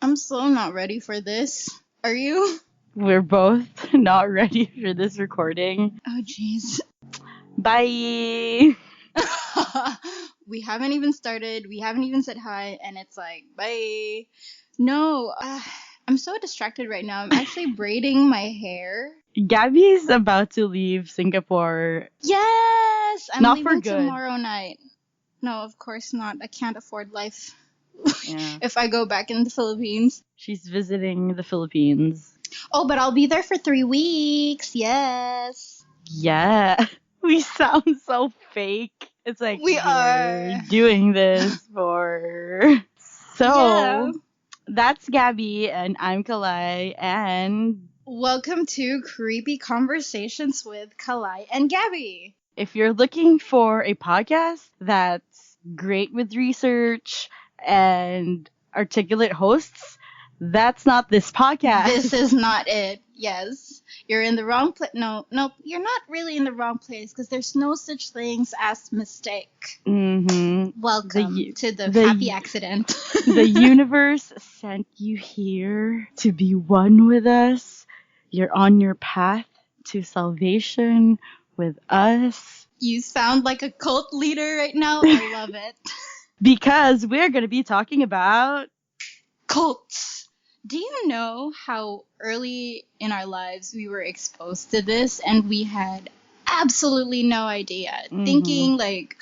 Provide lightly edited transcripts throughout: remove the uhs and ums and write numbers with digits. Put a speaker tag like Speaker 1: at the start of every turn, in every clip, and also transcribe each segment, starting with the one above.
Speaker 1: I'm so not ready for this. Are you?
Speaker 2: We're both not ready for this recording.
Speaker 1: Oh, jeez.
Speaker 2: Bye!
Speaker 1: We haven't even started. We haven't even said hi, and it's like, bye. No, I'm so distracted right now. I'm actually braiding my hair.
Speaker 2: Gabby's about to leave Singapore.
Speaker 1: Yes! I'm
Speaker 2: Not for
Speaker 1: leaving
Speaker 2: good.
Speaker 1: tomorrow night. No, of course not. I can't afford life
Speaker 2: Yeah.
Speaker 1: if I go back in the Philippines.
Speaker 2: She's visiting the Philippines.
Speaker 1: Oh, but I'll be there for 3 weeks. Yes.
Speaker 2: Yeah. We sound so fake. It's like
Speaker 1: We are
Speaker 2: doing this for... So,
Speaker 1: Yeah.
Speaker 2: That's Gabby, and I'm Kalai, and...
Speaker 1: Welcome to Creepy Conversations with Kalai and Gabby.
Speaker 2: If you're looking for a podcast that's great with research and articulate hosts, that's not this podcast.
Speaker 1: This is not it. Yes. You're in the wrong place. No, you're not really in the wrong place because there's no such things as mistake.
Speaker 2: Mm-hmm.
Speaker 1: Welcome to the happy accident.
Speaker 2: The universe sent you here to be one with us. You're on your path to salvation with us.
Speaker 1: You sound like a cult leader right now. I love it.
Speaker 2: Because we're going to be talking about...
Speaker 1: cults. Do you know how early in our lives we were exposed to this and we had absolutely no idea?
Speaker 2: Mm-hmm.
Speaker 1: Thinking like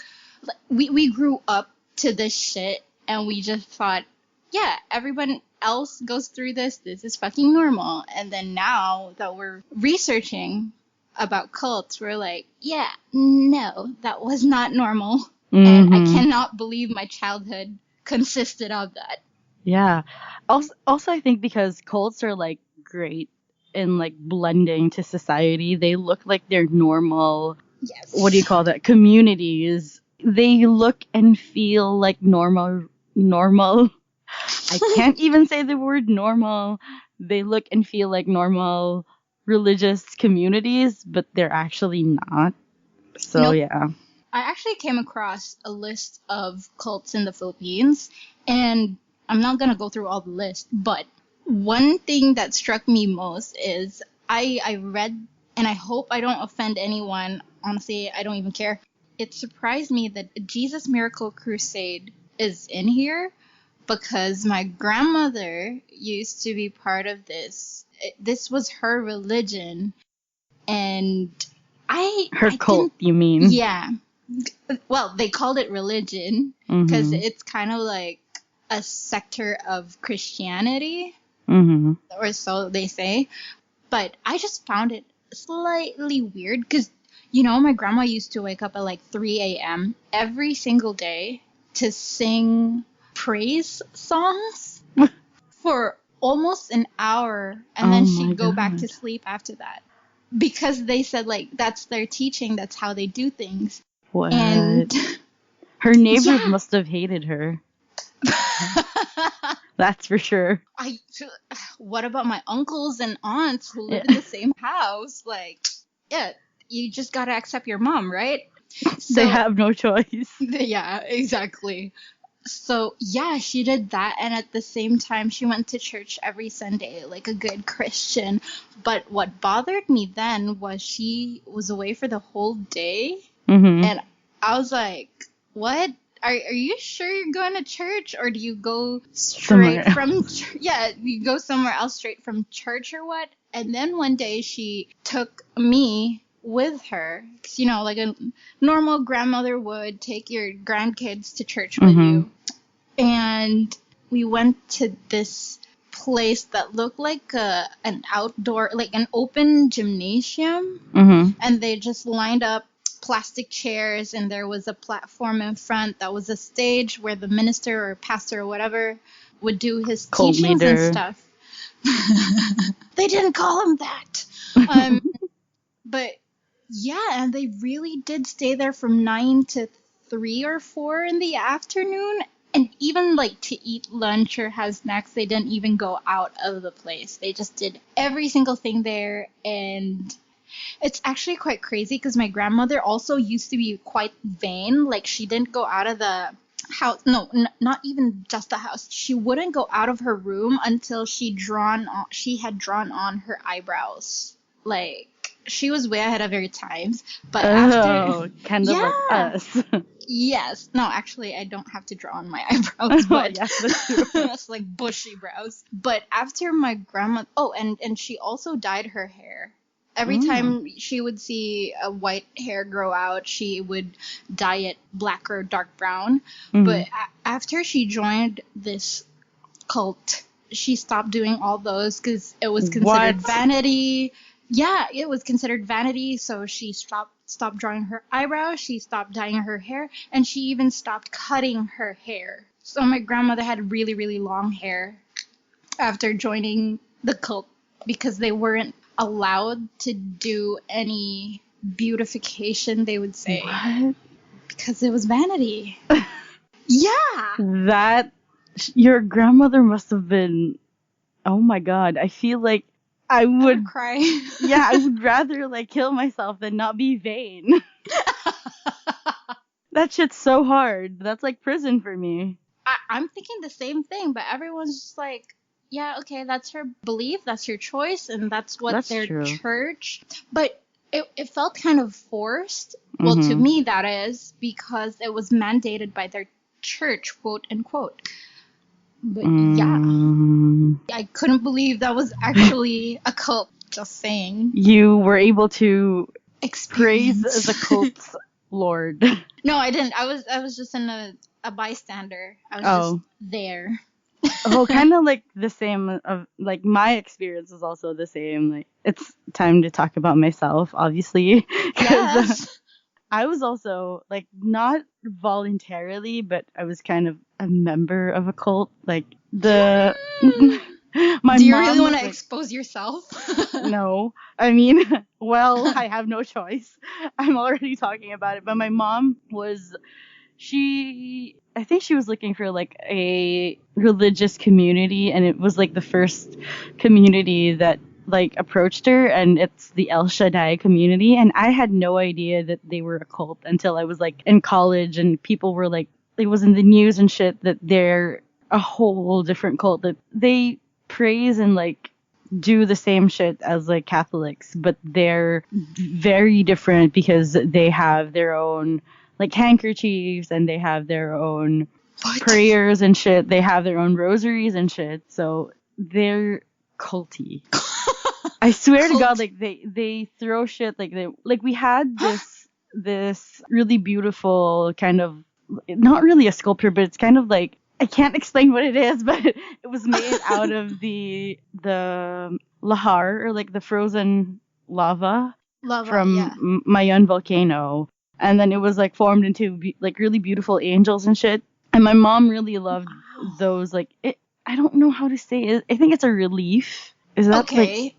Speaker 1: we grew up to this shit and we just thought, yeah, everyone else goes through this. This is fucking normal. And then now that we're researching about cults, we're like, yeah, no, that was not normal.
Speaker 2: Mm-hmm.
Speaker 1: And I cannot believe my childhood consisted of that.
Speaker 2: Yeah. Also, I think because cults are like great in like blending to society, they look like they're normal.
Speaker 1: Yes.
Speaker 2: What do you call that? Communities. They look and feel like normal. I can't even say the word normal. They look and feel like normal religious communities, but they're actually not. So,
Speaker 1: Nope.
Speaker 2: Yeah.
Speaker 1: I actually came across a list of cults in the Philippines, and I'm not going to go through all the list, but one thing that struck me most is I read, and I hope I don't offend anyone. Honestly, I don't even care. It surprised me that Jesus Miracle Crusade is in here because my grandmother used to be part of this. This was her religion, and
Speaker 2: Her cult, you mean?
Speaker 1: Yeah. Well, they called it religion because it's kind of like a sector of Christianity, or so they say. But I just found it slightly weird because, my grandma used to wake up at like 3 a.m. every single day to sing praise songs for almost an hour, and then she'd go back to sleep after that. Because they said, like, that's their teaching, that's how they do things.
Speaker 2: What?
Speaker 1: And
Speaker 2: her neighbors must have hated her. That's for sure.
Speaker 1: What about my uncles and aunts who live in the same house? Like, yeah, you just gotta accept your mom, right?
Speaker 2: They have no choice.
Speaker 1: Yeah, exactly. So, yeah, she did that, and at the same time, she went to church every Sunday, like a good Christian. But what bothered me then was she was away for the whole day, and I was like, what? Are you sure you're going to church, or do you go straight from... Yeah, you go somewhere else straight from church or what? And then one day, she took me with her, because, like a normal grandmother would take your grandkids to church with you. And we went to this place that looked like an outdoor, like an open gymnasium. And they just lined up plastic chairs, and there was a platform in front that was a stage where the minister or pastor or whatever would do his teachings and stuff. They didn't call him that. But yeah, and they really did stay there from 9 to 3 or 4 in the afternoon. And even like to eat lunch or have snacks, they didn't even go out of the place. They just did every single thing there. And it's actually quite crazy because my grandmother also used to be quite vain. Like, she didn't go out of the house. No, not even just the house. She wouldn't go out of her room until she had drawn on her eyebrows. Like, she was way ahead of her times. But after,
Speaker 2: Oh, kind of like
Speaker 1: yeah,
Speaker 2: us.
Speaker 1: yes. No, actually, I don't have to draw on my eyebrows,
Speaker 2: Oh,
Speaker 1: but
Speaker 2: yeah, that's true.
Speaker 1: that's like bushy brows. But after my grandma, oh, and she also dyed her hair. Every
Speaker 2: Mm.
Speaker 1: time she would see a white hair grow out, she would dye it black or dark brown. But
Speaker 2: Mhm.
Speaker 1: after she joined this cult, she stopped doing all those because it was considered
Speaker 2: What?
Speaker 1: vanity. Yeah, it was considered vanity, so she stopped drawing her eyebrows, she stopped dyeing her hair, and she even stopped cutting her hair. So my grandmother had really, really long hair after joining the cult because they weren't allowed to do any beautification, they would say,
Speaker 2: What?
Speaker 1: because it was vanity. Yeah.
Speaker 2: That your grandmother must have been. Oh my god! I feel like I
Speaker 1: I would
Speaker 2: would.
Speaker 1: cry.
Speaker 2: Yeah, I would rather like kill myself than not be vain. That shit's so hard. That's like prison for me.
Speaker 1: I'm thinking the same thing, but everyone's just like, yeah, okay, that's her belief, that's her choice, and that's what
Speaker 2: That's
Speaker 1: their
Speaker 2: true.
Speaker 1: church. But it felt kind of forced. Well, to
Speaker 2: Mhm.
Speaker 1: me, that is because it was mandated by their church, quote unquote. But yeah,
Speaker 2: Mm.
Speaker 1: I couldn't believe that was actually a cult. Just saying.
Speaker 2: You were able to praise
Speaker 1: Experience.
Speaker 2: the cult's lord.
Speaker 1: No, I didn't. I was just a bystander. I was just
Speaker 2: Oh.
Speaker 1: there.
Speaker 2: Oh, kind of like the same of like my experience is also the same. Like it's time to talk about myself, obviously, because
Speaker 1: Yes.
Speaker 2: I was also like not voluntarily, but I was kind of a member of a cult. Like the my
Speaker 1: Do you really
Speaker 2: mom
Speaker 1: want
Speaker 2: was
Speaker 1: to
Speaker 2: like,
Speaker 1: expose yourself?
Speaker 2: no, I mean, well, I have no choice. I'm already talking about it, but my mom was I think she was looking for like a religious community, and it was like the first community that like approached her, and it's the El Shaddai community, and I had no idea that they were a cult until I was like in college, and people were like, it was in the news and shit that they're a whole different cult, that they praise and like do the same shit as like Catholics, but they're very different because they have their own like handkerchiefs, and they have their own
Speaker 1: What?
Speaker 2: prayers and shit. They have their own rosaries and shit. So they're culty. I swear to God,
Speaker 1: Cult.
Speaker 2: like they throw shit like we had this really beautiful kind of, not really a sculpture, but it's kind of like, I can't explain what it is, but it was made out of the lahar, or like the frozen lava
Speaker 1: Lava, yeah.
Speaker 2: from Mayon volcano, and then it was like formed into like really beautiful angels and shit. And my mom really loved
Speaker 1: Wow.
Speaker 2: those. Like it, I don't know how to say it. I think it's a relief. Is that
Speaker 1: Okay.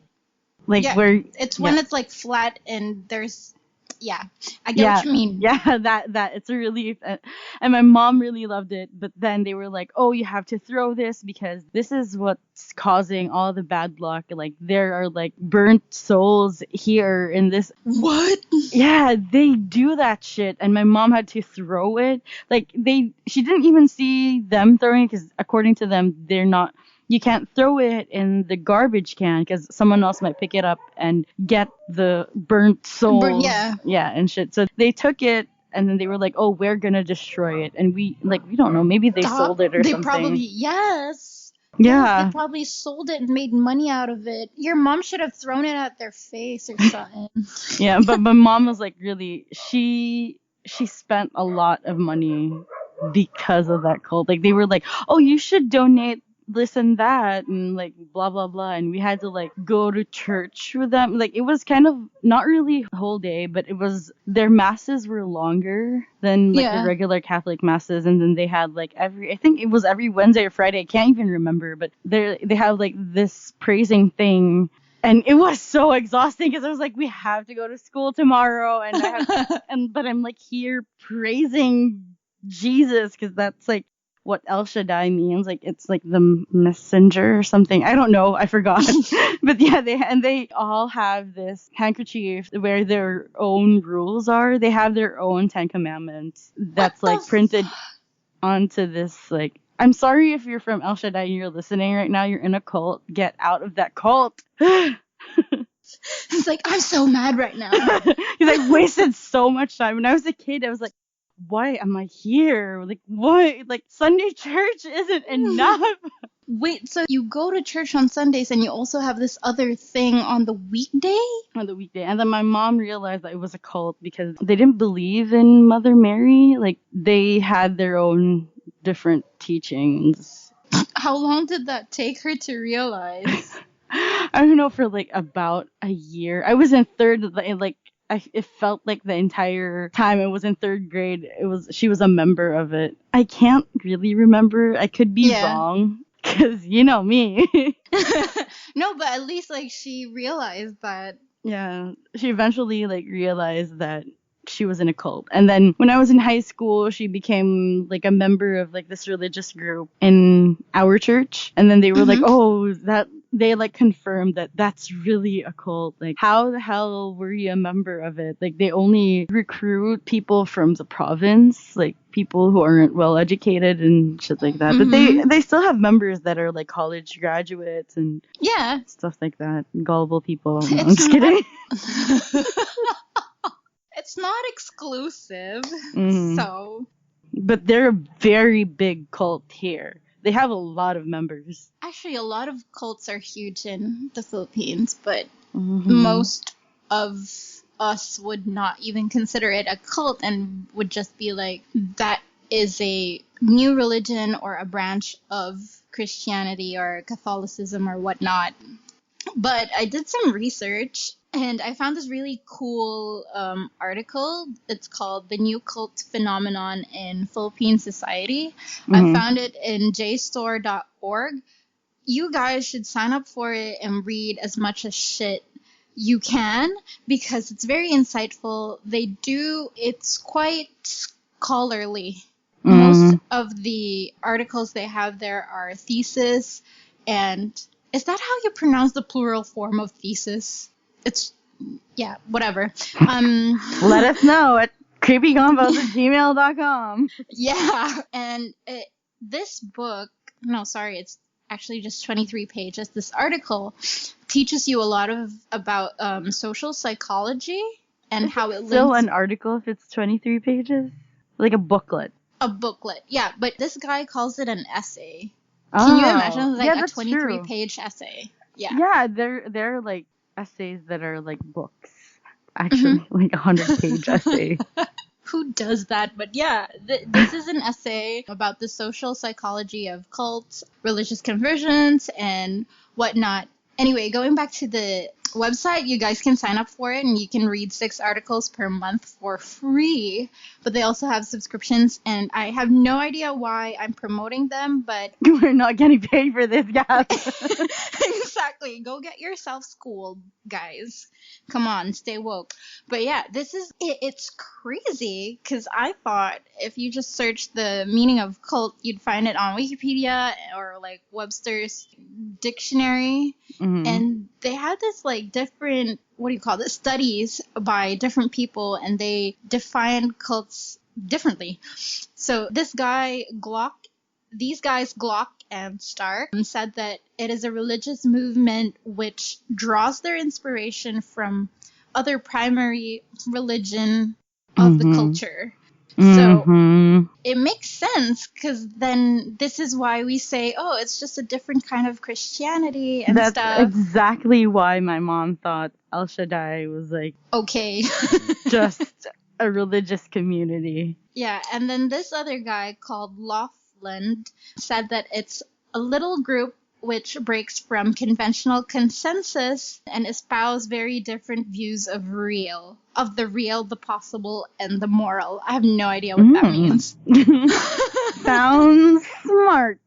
Speaker 2: like
Speaker 1: Yeah,
Speaker 2: where?
Speaker 1: it's
Speaker 2: Yeah.
Speaker 1: when it's like flat and there's, yeah, I get
Speaker 2: Yeah,
Speaker 1: what you mean.
Speaker 2: yeah, that it's a relief, and my mom really loved it. But then they were like, "Oh, you have to throw this because this is what's causing all the bad luck. Like there are like burnt souls here in this."
Speaker 1: What?
Speaker 2: Yeah, they do that shit, and my mom had to throw it. Like she didn't even see them throwing it because according to them, they're not. You can't throw it in the garbage can because someone else might pick it up and get the burnt
Speaker 1: Burn,
Speaker 2: souls.
Speaker 1: yeah.
Speaker 2: Yeah, and shit. So they took it, and then they were like, "Oh, we're gonna destroy it," and we don't know. Maybe they sold it or
Speaker 1: They
Speaker 2: something.
Speaker 1: probably, yes. Yes,
Speaker 2: Yeah.
Speaker 1: they probably sold it and made money out of it. Your mom should have thrown it at their face or something.
Speaker 2: Yeah, but my mom was like really, she spent a lot of money because of that cult. Like they were like, "Oh, you should donate this and that," and like blah blah blah, and we had to like go to church with them. Like it was kind of not really a whole day, but it was, their masses were longer than like the
Speaker 1: Yeah.
Speaker 2: regular Catholic masses, and then they had like I think it was every Wednesday or Friday, I can't even remember, but they have like this praising thing. And it was so exhausting because I was like, we have to go to school tomorrow, and I have, but I'm like here praising Jesus because that's like what El Shaddai means. Like it's like the messenger or something. I don't know. I forgot. But yeah, they all have this handkerchief where their own rules are. They have their own 10 Commandments that's
Speaker 1: What
Speaker 2: like
Speaker 1: the
Speaker 2: printed. onto this, like, I'm sorry if you're from El Shaddai and you're listening right now, you're in a cult. Get out of that cult.
Speaker 1: He's like, I'm so mad right now.
Speaker 2: He's like, wasted so much time. When I was a kid, I was like, why am I here? Like, what? Like, Sunday church isn't enough.
Speaker 1: Wait, so you go to church on Sundays and you also have this other thing on the weekday?
Speaker 2: On the weekday. And then my mom realized that it was a cult because they didn't believe in Mother Mary. Like, they had their own different teachings.
Speaker 1: How long did that take her to realize?
Speaker 2: I don't know, for like about a year. I was in third, like, it felt like the entire time I was in third grade, she was a member of it. I can't really remember. I could be wrong, because you know me.
Speaker 1: No, but at least like she realized that.
Speaker 2: Yeah, she eventually like realized that she was in a cult. And then when I was in high school, she became like a member of like this religious group in our church. And then they were like, oh, that they like confirmed that that's really a cult. Like, how the hell were you a member of it? Like, they only recruit people from the province, like people who aren't well educated and shit like that. But they still have members that are like college graduates and stuff like that. Gullible people. No, I'm just kidding.
Speaker 1: It's not exclusive, so.
Speaker 2: But they're a very big cult here. They have a lot of members.
Speaker 1: Actually, a lot of cults are huge in the Philippines, but most of us would not even consider it a cult and would just be like, that is a new religion or a branch of Christianity or Catholicism or whatnot. But I did some research and I found this really cool article. It's called The New Cult Phenomenon in Philippine Society. I found it in JSTOR.org. You guys should sign up for it and read as much as shit you can because it's very insightful. It's quite scholarly. Most of the articles they have there are thesis and... Is that how you pronounce the plural form of thesis? It's, yeah, whatever.
Speaker 2: Let us know at creepycombos@gmail.com.
Speaker 1: Yeah, and this book, no, sorry, it's actually just 23 pages. This article teaches you a lot about social psychology and how it links.
Speaker 2: Still an article if it's 23 pages? Like a booklet.
Speaker 1: A booklet, yeah, but this guy calls it an essay. Can you imagine like a 23-page essay? Yeah.
Speaker 2: Yeah, they're like essays that are like books. Actually, like a 100-page essay.
Speaker 1: Who does that? But yeah, this is an essay about the social psychology of cults, religious conversions, and whatnot. Anyway, going back to the website, you guys can sign up for it and you can read 6 articles per month for free. But they also have subscriptions and I have no idea why I'm promoting them, but...
Speaker 2: We're not getting paid for this, guys.
Speaker 1: Exactly. Go get yourself schooled, guys. Come on, stay woke. But yeah, this is... It's crazy because I thought if you just search the meaning of cult, you'd find it on Wikipedia or like Webster's dictionary. And they had this like different, studies by different people and they defined cults differently. So these guys Glock and Stark said that it is a religious movement which draws their inspiration from other primary religion of the culture. So it makes sense because then this is why we say, oh, it's just a different kind of Christianity and stuff.
Speaker 2: That's exactly why my mom thought El Shaddai was like,
Speaker 1: okay,
Speaker 2: just a religious community.
Speaker 1: Yeah, and then this other guy called Laughlin said that it's a little group which breaks from conventional consensus and espouse very different views of the real, the possible, and the moral. I have no idea what that means.
Speaker 2: Sounds smart.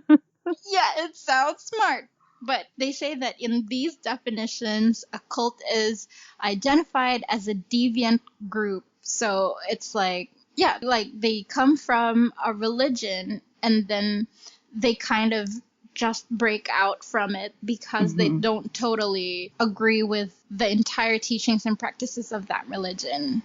Speaker 1: Yeah, it sounds smart. But they say that in these definitions, a cult is identified as a deviant group. So it's like, they come from a religion and then they kind of just break out from it because they don't totally agree with the entire teachings and practices of that religion.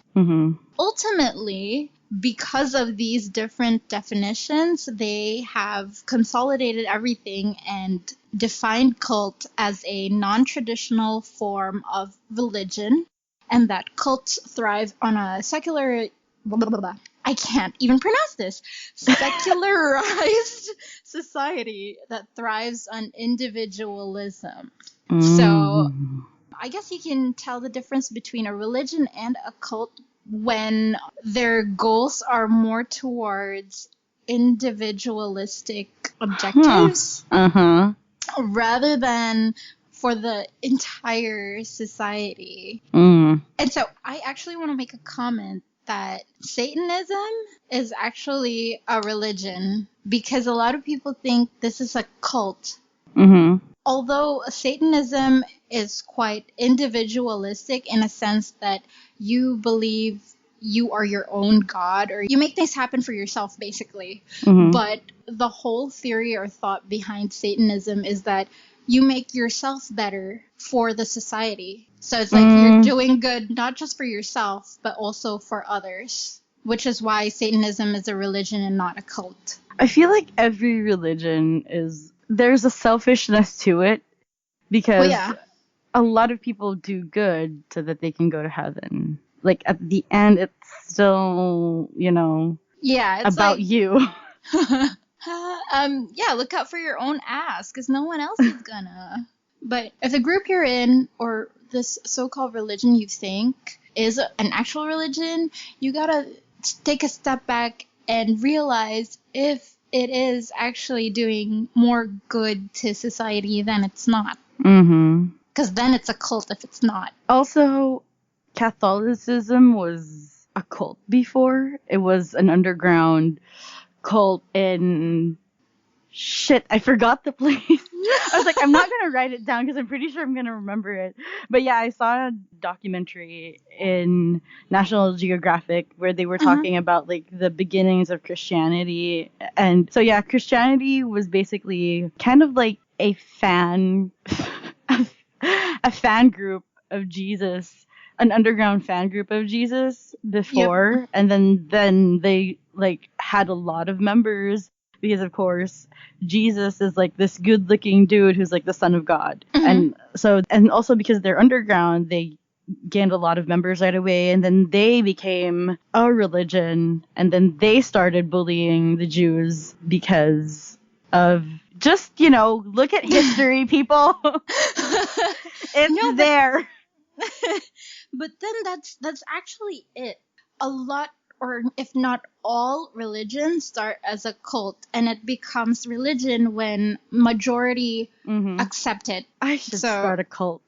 Speaker 1: Ultimately, because of these different definitions, they have consolidated everything and defined cult as a non-traditional form of religion, and that cults thrive on a secular... Blah, blah, blah, blah. I can't even pronounce this. Secularized society that thrives on individualism. So I guess you can tell the difference between a religion and a cult when their goals are more towards individualistic objectives rather than for the entire society. And so I actually want to make a comment that Satanism is actually a religion because a lot of people think this is a cult. Although Satanism is quite individualistic in a sense that you believe you are your own god, or you make things happen for yourself, basically. But the whole theory or thought behind Satanism is that you make yourself better for the society. So it's like you're doing good not just for yourself, but also for others, which is why Satanism is a religion and not a cult.
Speaker 2: I feel like every religion there's a selfishness to it because a lot of people do good so that they can go to heaven. Like at the end, it's still, it's about you.
Speaker 1: Look out for your own ass because no one else is gonna. But if the group you're in or this so-called religion you think is an actual religion, you gotta take a step back and realize if it is actually doing more good to society than it's not. Because then it's a cult if it's not.
Speaker 2: Also, Catholicism was a cult before. It was an underground cult in... Shit, I forgot the place. I was like, I'm not going to write it down because I'm pretty sure I'm going to remember it. But yeah, I saw a documentary in National Geographic where they were talking about like the beginnings of Christianity. And so yeah, Christianity was basically kind of like a fan group of Jesus, an underground fan group of Jesus before. And then they like had a lot of members. Because, of course, Jesus is, like, this good-looking dude who's, like, the son of God. And also because they're underground, they gained a lot of members right away. And then they became a religion. And then they started bullying the Jews because of just, look at history, people. It's there.
Speaker 1: But then that's actually it. A lot, or if not all, religions start as a cult, and it becomes religion when majority accept it.
Speaker 2: I should start a cult.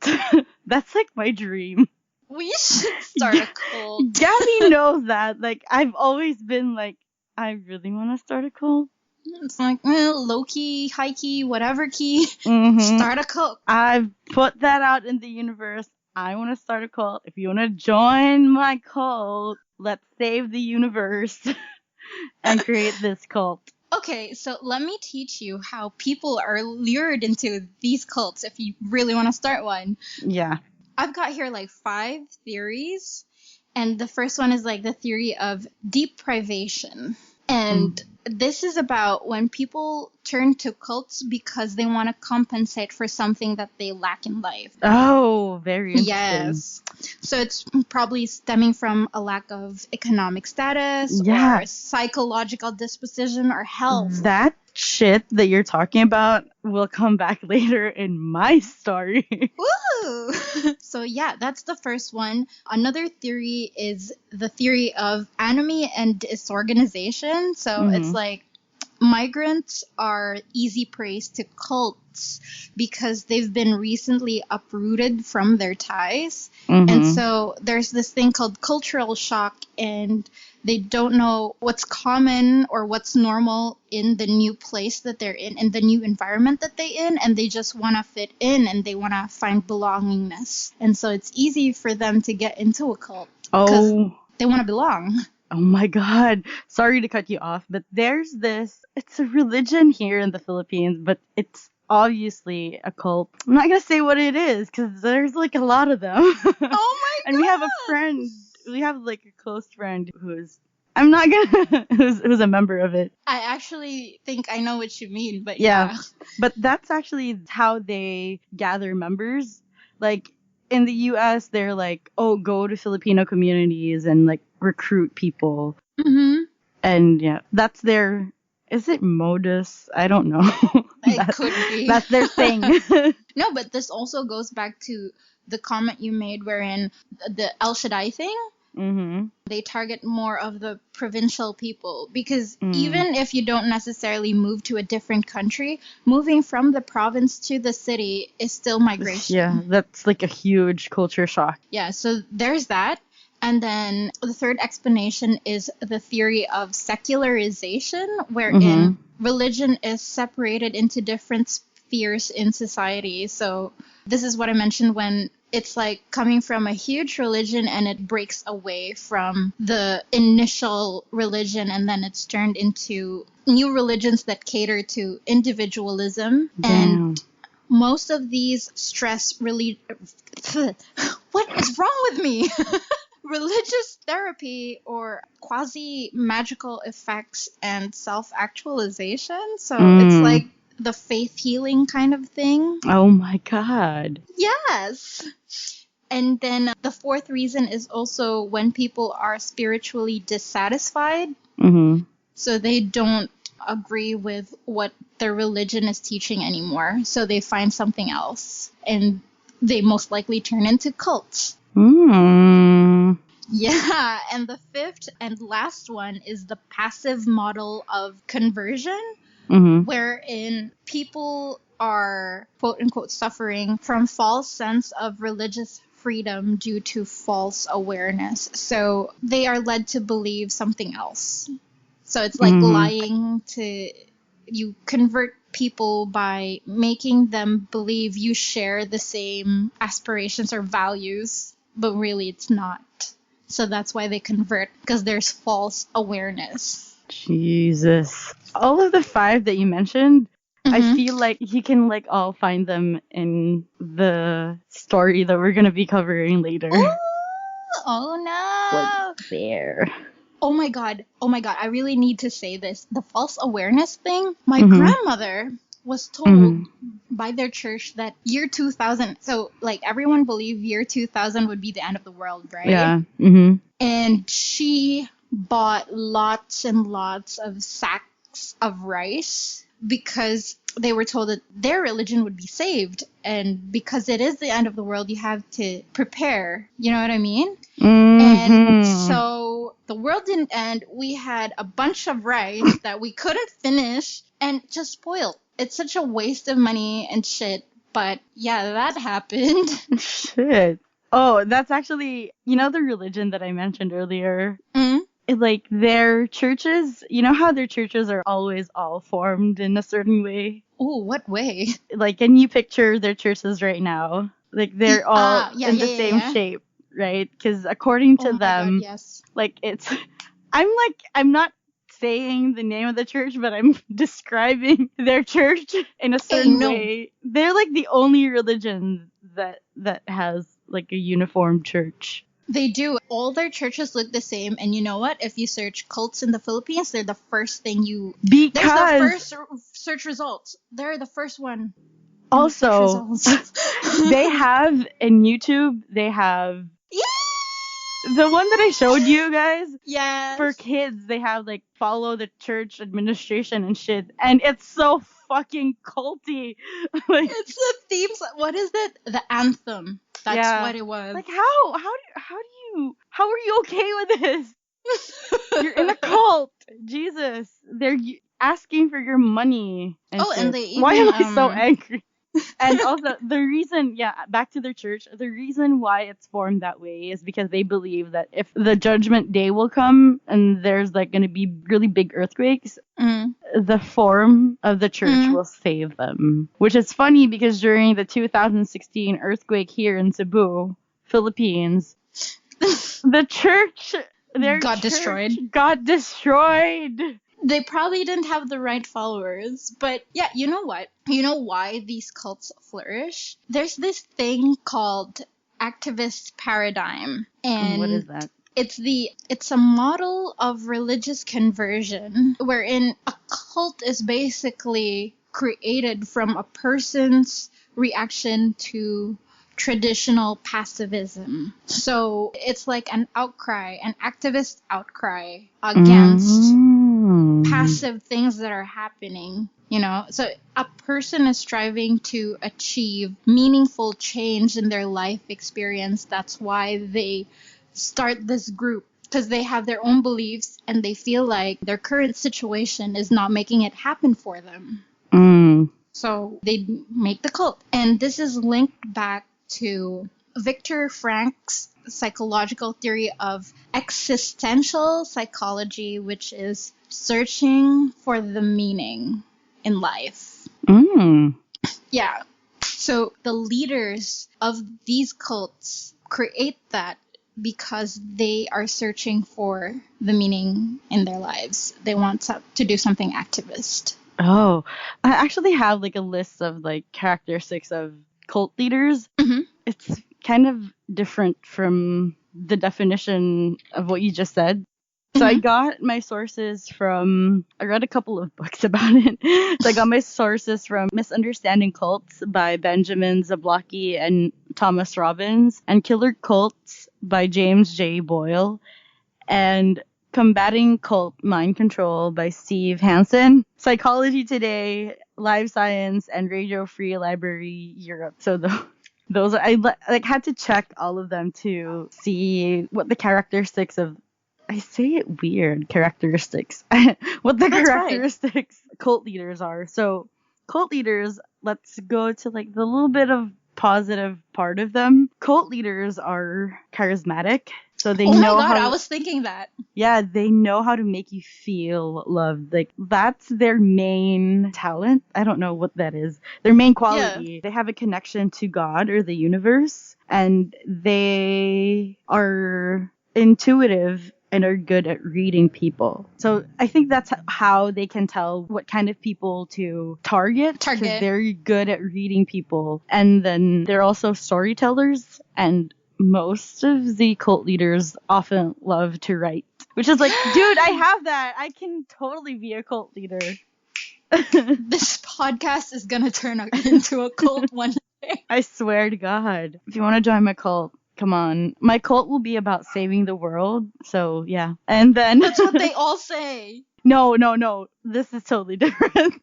Speaker 2: That's like my dream.
Speaker 1: We should start a cult.
Speaker 2: Gabby knows that. Like, I've always been like, I really want to start a cult.
Speaker 1: It's like, low key, high key, whatever key. Start a cult.
Speaker 2: I've put that out in the universe. I want to start a cult. If you want to join my cult, let's save the universe and create this cult.
Speaker 1: Okay, so let me teach you how people are lured into these cults if you really want to start one.
Speaker 2: Yeah.
Speaker 1: I've got here like 5 theories, and the first one is like the theory of deprivation. And this is about when people turn to cults because they want to compensate for something that they lack in life.
Speaker 2: Oh, very interesting.
Speaker 1: Yes. So it's probably stemming from a lack of economic status or psychological disposition or health.
Speaker 2: That shit that you're talking about will come back later in my story.
Speaker 1: Woo! So yeah, that's the first one. Another theory is the theory of anomie and disorganization. So it's like migrants are easy prey to cults because they've been recently uprooted from their ties. And so there's this thing called cultural shock, and they don't know what's common or what's normal in the new place that they're in the new environment that they're in, and they just want to fit in and they want to find belongingness. And so it's easy for them to get into a cult because they want to belong.
Speaker 2: Oh my God. Sorry to cut you off, but it's a religion here in the Philippines, but it's obviously a cult. I'm not going to say what it is because there's like a lot of them.
Speaker 1: Oh my
Speaker 2: And we have like a close friend I'm not gonna, who's a member of it.
Speaker 1: I actually think I know what you mean, but
Speaker 2: Yeah.
Speaker 1: yeah.
Speaker 2: But that's actually how they gather members. Like in the US, they're like, oh, go to Filipino communities and like recruit people.
Speaker 1: Mm-hmm.
Speaker 2: And yeah, that's their, is it modus? I don't know.
Speaker 1: It could be.
Speaker 2: That's their thing.
Speaker 1: No, but this also goes back to the comment you made wherein the El Shaddai thing,
Speaker 2: Mm-hmm.
Speaker 1: they target more of the provincial people because even if you don't necessarily move to a different country, moving from the province to the city is still migration.
Speaker 2: Yeah, that's like a huge culture shock.
Speaker 1: Yeah, so there's that. And then the third explanation is the theory of secularization, wherein religion is separated into different spheres in society. So this is what I mentioned when it's like coming from a huge religion and it breaks away from the initial religion and then it's turned into new religions that cater to individualism.
Speaker 2: Damn.
Speaker 1: And most of these stress relief... What is wrong with me? Religious therapy or quasi-magical effects and self-actualization. So it's like the faith healing kind of thing.
Speaker 2: Oh my God.
Speaker 1: Yes. And then the fourth reason is also when people are spiritually dissatisfied.
Speaker 2: Mm-hmm.
Speaker 1: So they don't agree with what their religion is teaching anymore. So they find something else. And they most likely turn into cults. Yeah, and the fifth and last one is the passive model of conversion, wherein people are, quote unquote, suffering from false sense of religious freedom due to false awareness. So they are led to believe something else. So it's like lying to... You convert people by making them believe you share the same aspirations or values, but really it's not. So that's why they convert, because there's false awareness.
Speaker 2: Jesus. All of the 5 that you mentioned, I feel like you can like all find them in the story that we're going to be covering later.
Speaker 1: Ooh, oh no.
Speaker 2: What's there?
Speaker 1: Oh my god, I really need to say this. The false awareness thing, my grandmother was told by their church that year 2000, so like everyone believed year 2000 would be the end of the world, right?
Speaker 2: Yeah.
Speaker 1: And she bought lots and lots of sacks of rice because they were told that their religion would be saved. And because it is the end of the world, you have to prepare. You know what I mean? And so the world didn't end. We had a bunch of rice that we couldn't finish and just spoiled. It's such a waste of money and shit. But yeah, that happened.
Speaker 2: Shit. Oh, that's actually, the religion that I mentioned earlier. Like their churches, you know how their churches are always all formed in a certain way?
Speaker 1: Oh, what way?
Speaker 2: Like, can you picture their churches right now? Like they're all in the same shape, right? Because according to them,
Speaker 1: God, yes.
Speaker 2: like I'm not saying the name of the church, but I'm describing their church in a certain way. They're like the only religion that has like a uniform church.
Speaker 1: They do. All their churches look the same, and you know what? If you search cults in the Philippines, they're the first thing there's the first search results. They're the first one.
Speaker 2: Also, they have in YouTube, they have the one that I showed you guys.
Speaker 1: Yeah.
Speaker 2: For kids, they have like follow the church administration and shit, and it's so fucking culty. Like
Speaker 1: it's the themes. What is it? The anthem. That's what it was.
Speaker 2: Like how are you okay with this? You're in a cult. Jesus. They're asking for your money. And shit.
Speaker 1: And they even,
Speaker 2: why am I so angry? And also the reason, back to their church, the reason why it's formed that way is because they believe that if the judgment day will come and there's like going to be really big earthquakes, the form of the church will save them. Which is funny because during the 2016 earthquake here in Cebu, Philippines, the church Their
Speaker 1: got
Speaker 2: church
Speaker 1: destroyed.
Speaker 2: got destroyed.
Speaker 1: They probably didn't have the right followers. But yeah, you know what? You know why these cults flourish? There's this thing called activist paradigm.
Speaker 2: What is
Speaker 1: And
Speaker 2: that?
Speaker 1: it's a model of religious conversion wherein a cult is basically created from a person's reaction to traditional passivism. So it's like an outcry, an activist outcry against passive things that are happening, you know. So a person is striving to achieve meaningful change in their life experience. That's why they start this group, because they have their own beliefs and they feel like their current situation is not making it happen for them. So they make the cult. And this is linked back to Viktor Frankl's psychological theory of existential psychology, which is searching for the meaning in life. Yeah. So the leaders of these cults create that because they are searching for the meaning in their lives. They want to do something activist.
Speaker 2: Oh, I actually have like a list of like characteristics of cult leaders. It's kind of different from the definition of what you just said. So I got my sources from, I read a couple of books about it. So I got my sources from Misunderstanding Cults by Benjamin Zablocki and Thomas Robbins, and Killer Cults by James J. Boyle, and Combating Cult Mind Control by Steve Hansen, Psychology Today, Live Science, and Radio Free Library Europe. So those are, I had to check all of them to see what the characteristics of, I say it weird, characteristics, what the
Speaker 1: That's
Speaker 2: characteristics right. Cult leaders are. So cult leaders, let's go to like the little bit of positive part of them. Cult leaders are charismatic. So they know how.
Speaker 1: I was thinking that.
Speaker 2: Yeah, they know how to make you feel loved. Like that's their main talent. I don't know what that is. Their main quality. Yeah. They have a connection to God or the universe, and they are intuitive and are good at reading people. So I think that's how they can tell what kind of people to target. Because they're good at reading people. And then they're also storytellers, and most of the cult leaders often love to write. Which is like, dude, I have that. I can totally be a cult leader.
Speaker 1: This podcast is going to turn into a cult one day.
Speaker 2: I swear to God. If you want to join my cult, come on. My cult will be about saving the world. So, yeah. And then...
Speaker 1: That's what they all say.
Speaker 2: No. This is totally different.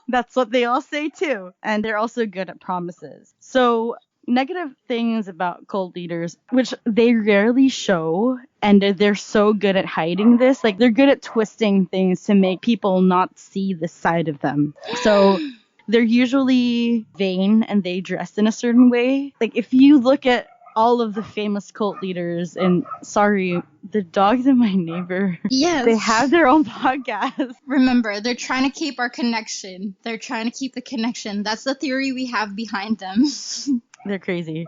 Speaker 2: That's what they all say, too. And they're also good at promises. So... negative things about cult leaders, which they rarely show, and they're so good at hiding this. Like, they're good at twisting things to make people not see the side of them. So they're usually vain, and they dress in a certain way. Like, if you look at all of the famous cult leaders, and sorry, the dogs in my neighbor,
Speaker 1: yes,
Speaker 2: they have their own podcast.
Speaker 1: Remember, they're trying to keep our connection. They're trying to keep the connection. That's the theory we have behind them.
Speaker 2: They're crazy.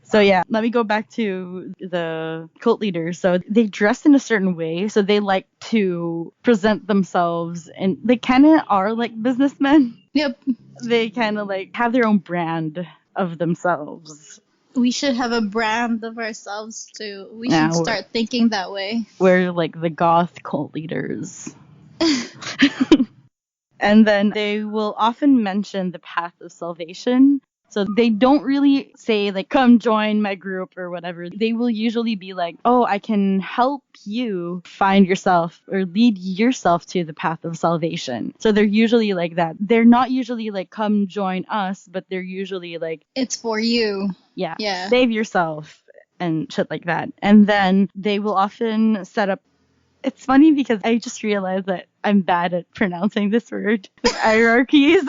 Speaker 2: So yeah, let me go back to the cult leaders. So they dress in a certain way. So they like to present themselves, and they kind of are like businessmen.
Speaker 1: Yep.
Speaker 2: They kind of like have their own brand of themselves.
Speaker 1: We should have a brand of ourselves too. We should start thinking that way.
Speaker 2: We're like the goth cult leaders. And then they will often mention the path of salvation. So they don't really say, like, come join my group or whatever. They will usually be like, oh, I can help you find yourself or lead yourself to the path of salvation. So they're usually like that. They're not usually like, come join us, but they're usually like,
Speaker 1: it's for you.
Speaker 2: Yeah. Save yourself and shit like that. And then they will often set up. It's funny because I just realized that I'm bad at pronouncing this word. Hierarchies.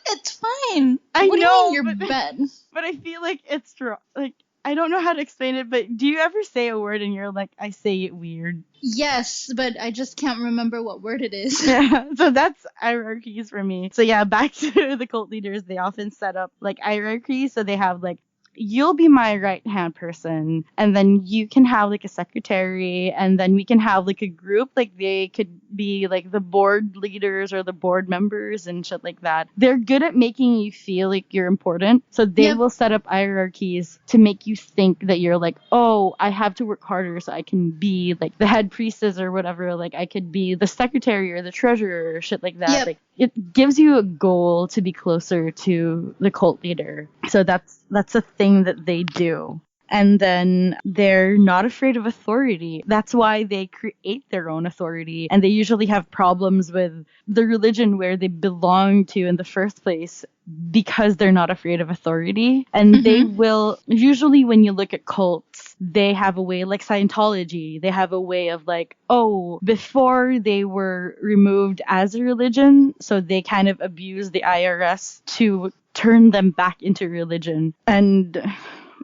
Speaker 1: It's fine.
Speaker 2: I
Speaker 1: what
Speaker 2: know.
Speaker 1: Do you mean you're bad?
Speaker 2: But I feel like it's like, I don't know how to explain it, but do you ever say a word and you're like, I say it weird?
Speaker 1: Yes, but I just can't remember what word it is.
Speaker 2: Yeah, so that's hierarchies for me. So yeah, back to the cult leaders. They often set up like hierarchies. So they have like you'll be my right hand person, and then you can have like a secretary, and then we can have like a group, like they could be like the board leaders or the board members and shit like that. They're good at making you feel like you're important, so they
Speaker 1: Yep.
Speaker 2: will set up hierarchies to make you think that you're like, oh, I have to work harder so I can be like the head priestess or whatever, like I could be the secretary or the treasurer or shit like that.
Speaker 1: Yep.
Speaker 2: Like it gives you a goal to be closer to the cult leader. So that's a thing that they do. And then they're not afraid of authority. That's why they create their own authority. And they usually have problems with the religion where they belong to in the first place because they're not afraid of authority. And they will, usually when you look at cults, they have a way, like Scientology, they have a way of like, oh, before they were removed as a religion, so they kind of abuse the IRS to turn them back into religion. And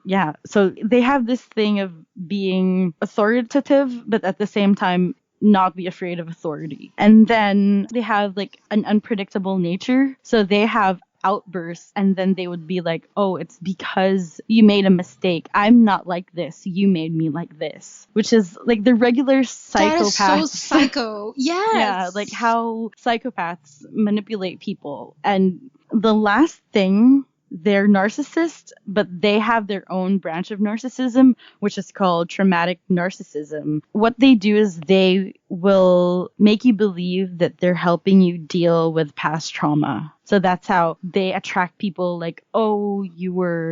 Speaker 2: yeah, so they have this thing of being authoritative, but at the same time, not be afraid of authority. And then they have like an unpredictable nature. So they have outbursts, and then they would be like, oh, it's because you made a mistake. I'm not like this. You made me like this. Which is like the regular psychopath.
Speaker 1: That is so psycho. Yes.
Speaker 2: Yeah, like how psychopaths manipulate people. And the last thing, they're narcissists, but they have their own branch of narcissism, which is called traumatic narcissism. What they do is they will make you believe that they're helping you deal with past trauma. So that's how they attract people, like, oh,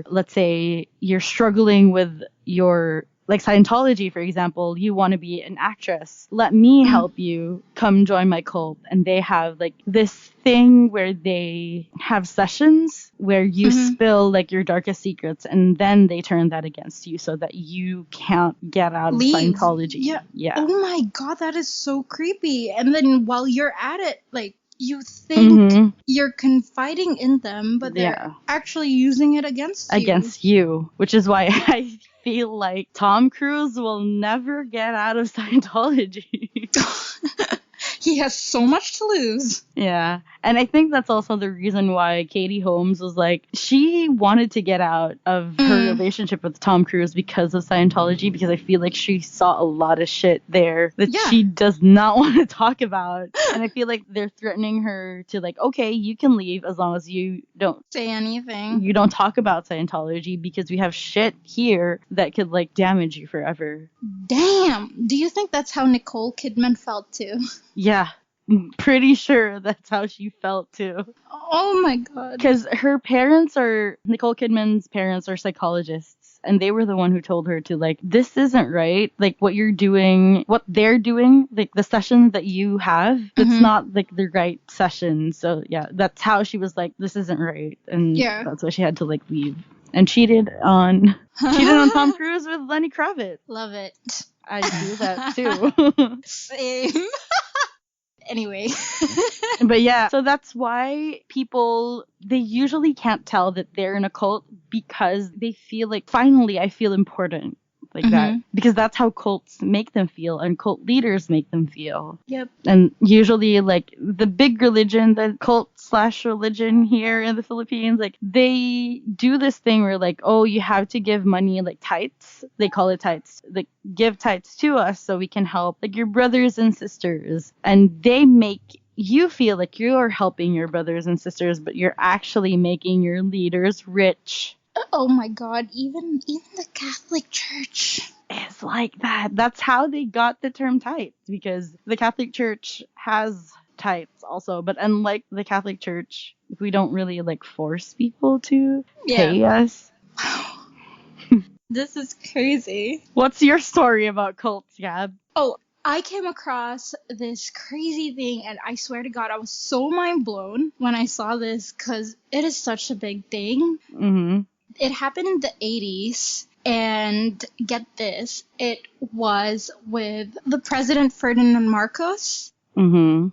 Speaker 2: let's say you're struggling with your, like Scientology, for example, you want to be an actress. Let me help you. Come join my cult. And they have like this thing where they have sessions where you spill like your darkest secrets, and then they turn that against you so that you can't get out of Scientology. Yeah.
Speaker 1: Oh my God, that is so creepy. And then while you're at it, like, you think you're confiding in them, but they're actually using it against you.
Speaker 2: Against you, which is why I feel like Tom Cruise will never get out of Scientology.
Speaker 1: He has so much to lose.
Speaker 2: Yeah. And I think that's also the reason why Katie Holmes was like, she wanted to get out of her relationship with Tom Cruise because of Scientology, because I feel like she saw a lot of shit there that she does not want to talk about. And I feel like they're threatening her to like, okay, you can leave as long as you don't
Speaker 1: say anything.
Speaker 2: You don't talk about Scientology because we have shit here that could like damage you forever.
Speaker 1: Damn. Do you think that's how Nicole Kidman felt too?
Speaker 2: Yeah. Pretty sure that's how she felt too.
Speaker 1: Oh my God.
Speaker 2: Because Nicole Kidman's parents are psychologists, and they were the one who told her to like, this isn't right. Like what they're doing, like the session that you have, it's not like the right session. So yeah, that's how she was like, this isn't right. And that's why she had to like leave. And cheated on Tom Cruise with Lenny Kravitz.
Speaker 1: Love it.
Speaker 2: I do that too.
Speaker 1: Same. Anyway.
Speaker 2: But yeah, so that's why people, they usually can't tell that they're in a cult because they feel like, finally, I feel important. Like that. Because that's how cults make them feel, and cult leaders make them feel.
Speaker 1: Yep.
Speaker 2: And usually, like, the big religion, the cult/religion here in the Philippines, like, they do this thing where, like, oh, you have to give money, like, tithes. They call it tithes. Like, give tithes to us so we can help, like, your brothers and sisters. And they make you feel like you're helping your brothers and sisters, but you're actually making your leaders rich.
Speaker 1: Oh my God, even the Catholic Church
Speaker 2: is like that. That's how they got the term tithes, because the Catholic Church has tithes also, but unlike the Catholic Church, we don't really like force people to pay us.
Speaker 1: Wow. This is crazy.
Speaker 2: What's your story about cults, Gab?
Speaker 1: Oh, I came across this crazy thing, and I swear to God, I was so mind blown when I saw this, because it is such a big thing. It happened in the 80s, and get this, it was with the President Ferdinand Marcos, and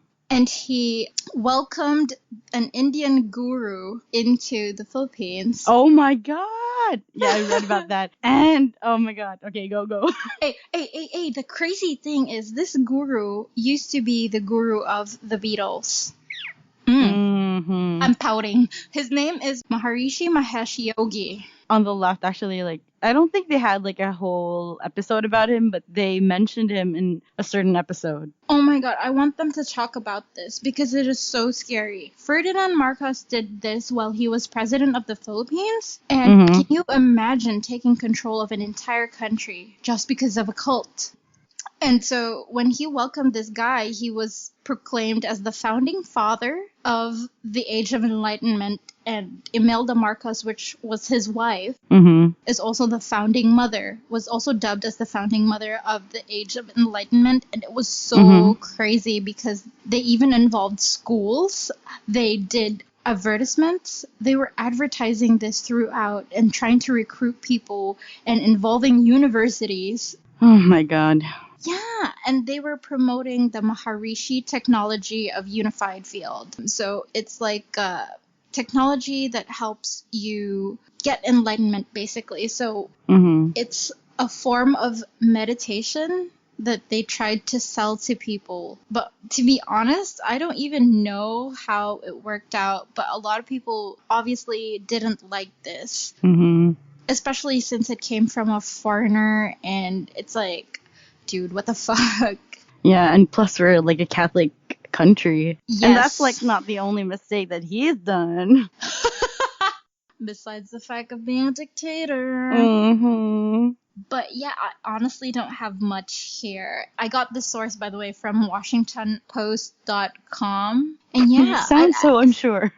Speaker 1: he welcomed an Indian guru into the Philippines.
Speaker 2: Oh my God! Yeah, I read about that. And, oh my God, okay, go.
Speaker 1: Hey, the crazy thing is this guru used to be the guru of the Beatles. I'm pouting. His name is Maharishi Mahesh Yogi.
Speaker 2: On the left, actually, like, I don't think they had like a whole episode about him, but they mentioned him in a certain episode.
Speaker 1: Oh my god, I want them to talk about this because it is so scary. Ferdinand Marcos did this while he was president of the Philippines. And can you imagine taking control of an entire country just because of a cult? And so when he welcomed this guy, he was proclaimed as the founding father of the Age of Enlightenment. And Imelda Marcos, which was his wife, is also the founding mother, was also dubbed as the founding mother of the Age of Enlightenment. And it was so crazy because they even involved schools. They did advertisements. They were advertising this throughout and trying to recruit people and involving universities.
Speaker 2: Oh my god.
Speaker 1: Yeah, and they were promoting the Maharishi technology of unified field. So it's like technology that helps you get enlightenment, basically. So it's a form of meditation that they tried to sell to people. But to be honest, I don't even know how it worked out. But a lot of people obviously didn't like this, especially since it came from a foreigner. And it's like, dude, what the fuck?
Speaker 2: Yeah, and plus we're like a Catholic country.
Speaker 1: Yes.
Speaker 2: And that's like not the only mistake that he's done.
Speaker 1: Besides the fact of being a dictator. But yeah, I honestly don't have much here. I got the source, by the way, from WashingtonPost.com. And yeah,
Speaker 2: you sound so unsure.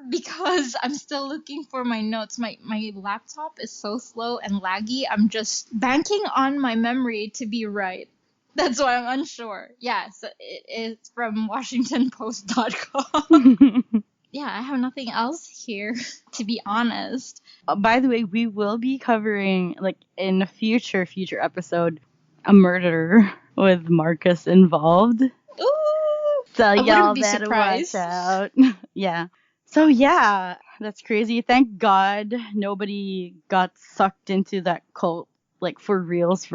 Speaker 1: Because I'm still looking for my notes. My laptop is so slow and laggy. I'm just banking on my memory to be right. That's why I'm unsure. Yeah, so it is from WashingtonPost.com. Yeah, I have nothing else here, to be honest.
Speaker 2: By the way, we will be covering, like, in a future episode, a murder with Marcus involved.
Speaker 1: Ooh!
Speaker 2: So y'all
Speaker 1: be
Speaker 2: better
Speaker 1: surprised.
Speaker 2: watch out. Yeah. So yeah, that's crazy. Thank God nobody got sucked into that cult, like, for reals.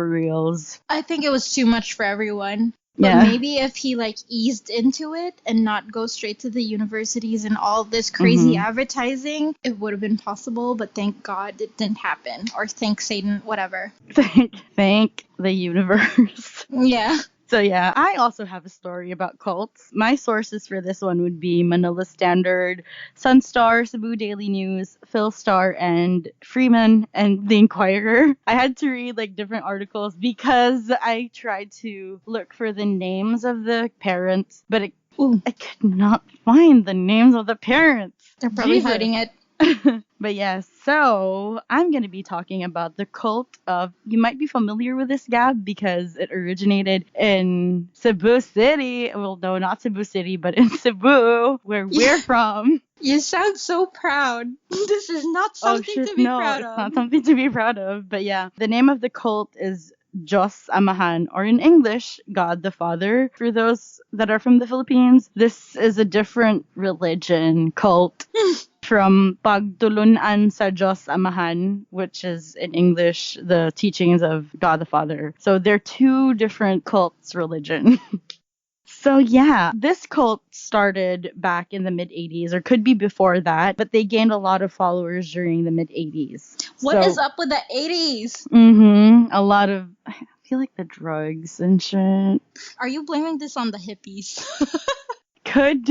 Speaker 1: I think it was too much for everyone. But maybe if he like eased into it and not go straight to the universities and all this crazy advertising, it would have been possible. But thank God it didn't happen. Or thank Satan, whatever.
Speaker 2: Thank the universe.
Speaker 1: Yeah.
Speaker 2: So yeah, I also have a story about cults. My sources for this one would be Manila Standard, Sunstar, Cebu Daily News, Philstar, and Freeman, and The Inquirer. I had to read like different articles because I tried to look for the names of the parents, but I could not find the names of the parents.
Speaker 1: They're probably hiding it.
Speaker 2: But yes, so I'm going to be talking about the cult of, you might be familiar with this, Gab, because it originated in Cebu City. Well, no, not Cebu City, but in Cebu, where we're from.
Speaker 1: You sound so proud. This is not something to be proud of.
Speaker 2: It's not something to be proud of. But yeah, the name of the cult is Diyos Amahan, or in English, God the Father. For those that are from the Philippines, this is a different religion cult from Pagtulunan sa Diyos Amahan, which is in English the teachings of God the Father. So they're two different cults religion. So yeah, this cult started back in the mid-'80s, or could be before that, but they gained a lot of followers during the mid-'80s.
Speaker 1: What is up with the 80s?
Speaker 2: A lot of, I feel like, the drugs and shit.
Speaker 1: Are you blaming this on the hippies?
Speaker 2: Could.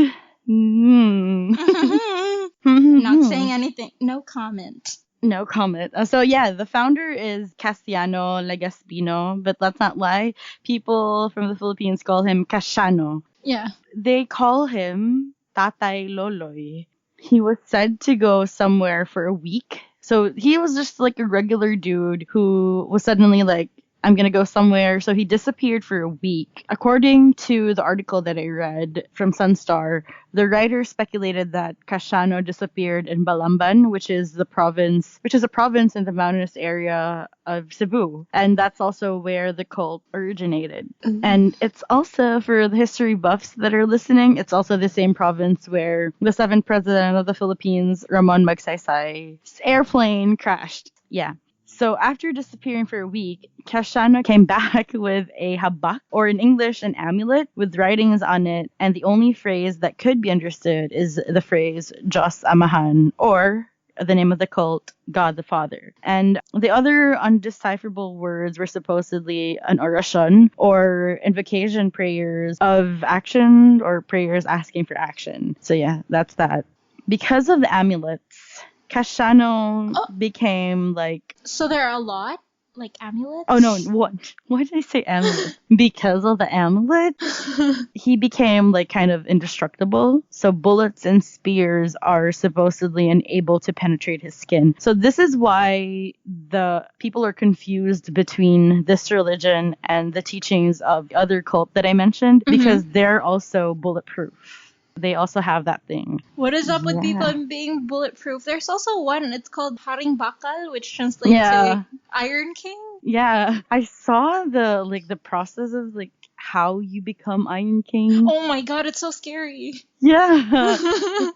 Speaker 1: Not saying anything. No comment.
Speaker 2: No comment. So yeah, the founder is Castiano Legaspino, but let's not lie. People from the Philippines call him Casiano.
Speaker 1: Yeah.
Speaker 2: They call him Tatay Loloy. He was said to go somewhere for a week. So he was just like a regular dude who was suddenly like, I'm going to go somewhere. So he disappeared for a week. According to the article that I read from Sunstar, the writer speculated that Casiano disappeared in Balamban, which is a province in the mountainous area of Cebu. And that's also where the cult originated. And it's also, for the history buffs that are listening, it's also the same province where the 7th president of the Philippines, Ramon Magsaysay's airplane crashed. Yeah. So after disappearing for a week, Kashana came back with a habak, or in English, an amulet with writings on it. And the only phrase that could be understood is the phrase Diyos Amahan, or the name of the cult, God the Father. And the other undecipherable words were supposedly an orasyon, or invocation prayers of action, or prayers asking for action. So yeah, that's that. Because of the amulets, Kashano became like...
Speaker 1: So there are a lot? Like amulets?
Speaker 2: Oh no, what? Why did I say amulet? Because of the amulet, he became like kind of indestructible. So bullets and spears are supposedly unable to penetrate his skin. So this is why the people are confused between this religion and the teachings of the other cult that I mentioned, because they're also bulletproof. They also have that thing.
Speaker 1: What is up with people being bulletproof? There's also one, it's called Haring Bakal, which translates to Iron King.
Speaker 2: Yeah, I saw the process of like how you become Iron King.
Speaker 1: Oh my god, it's so scary.
Speaker 2: Yeah,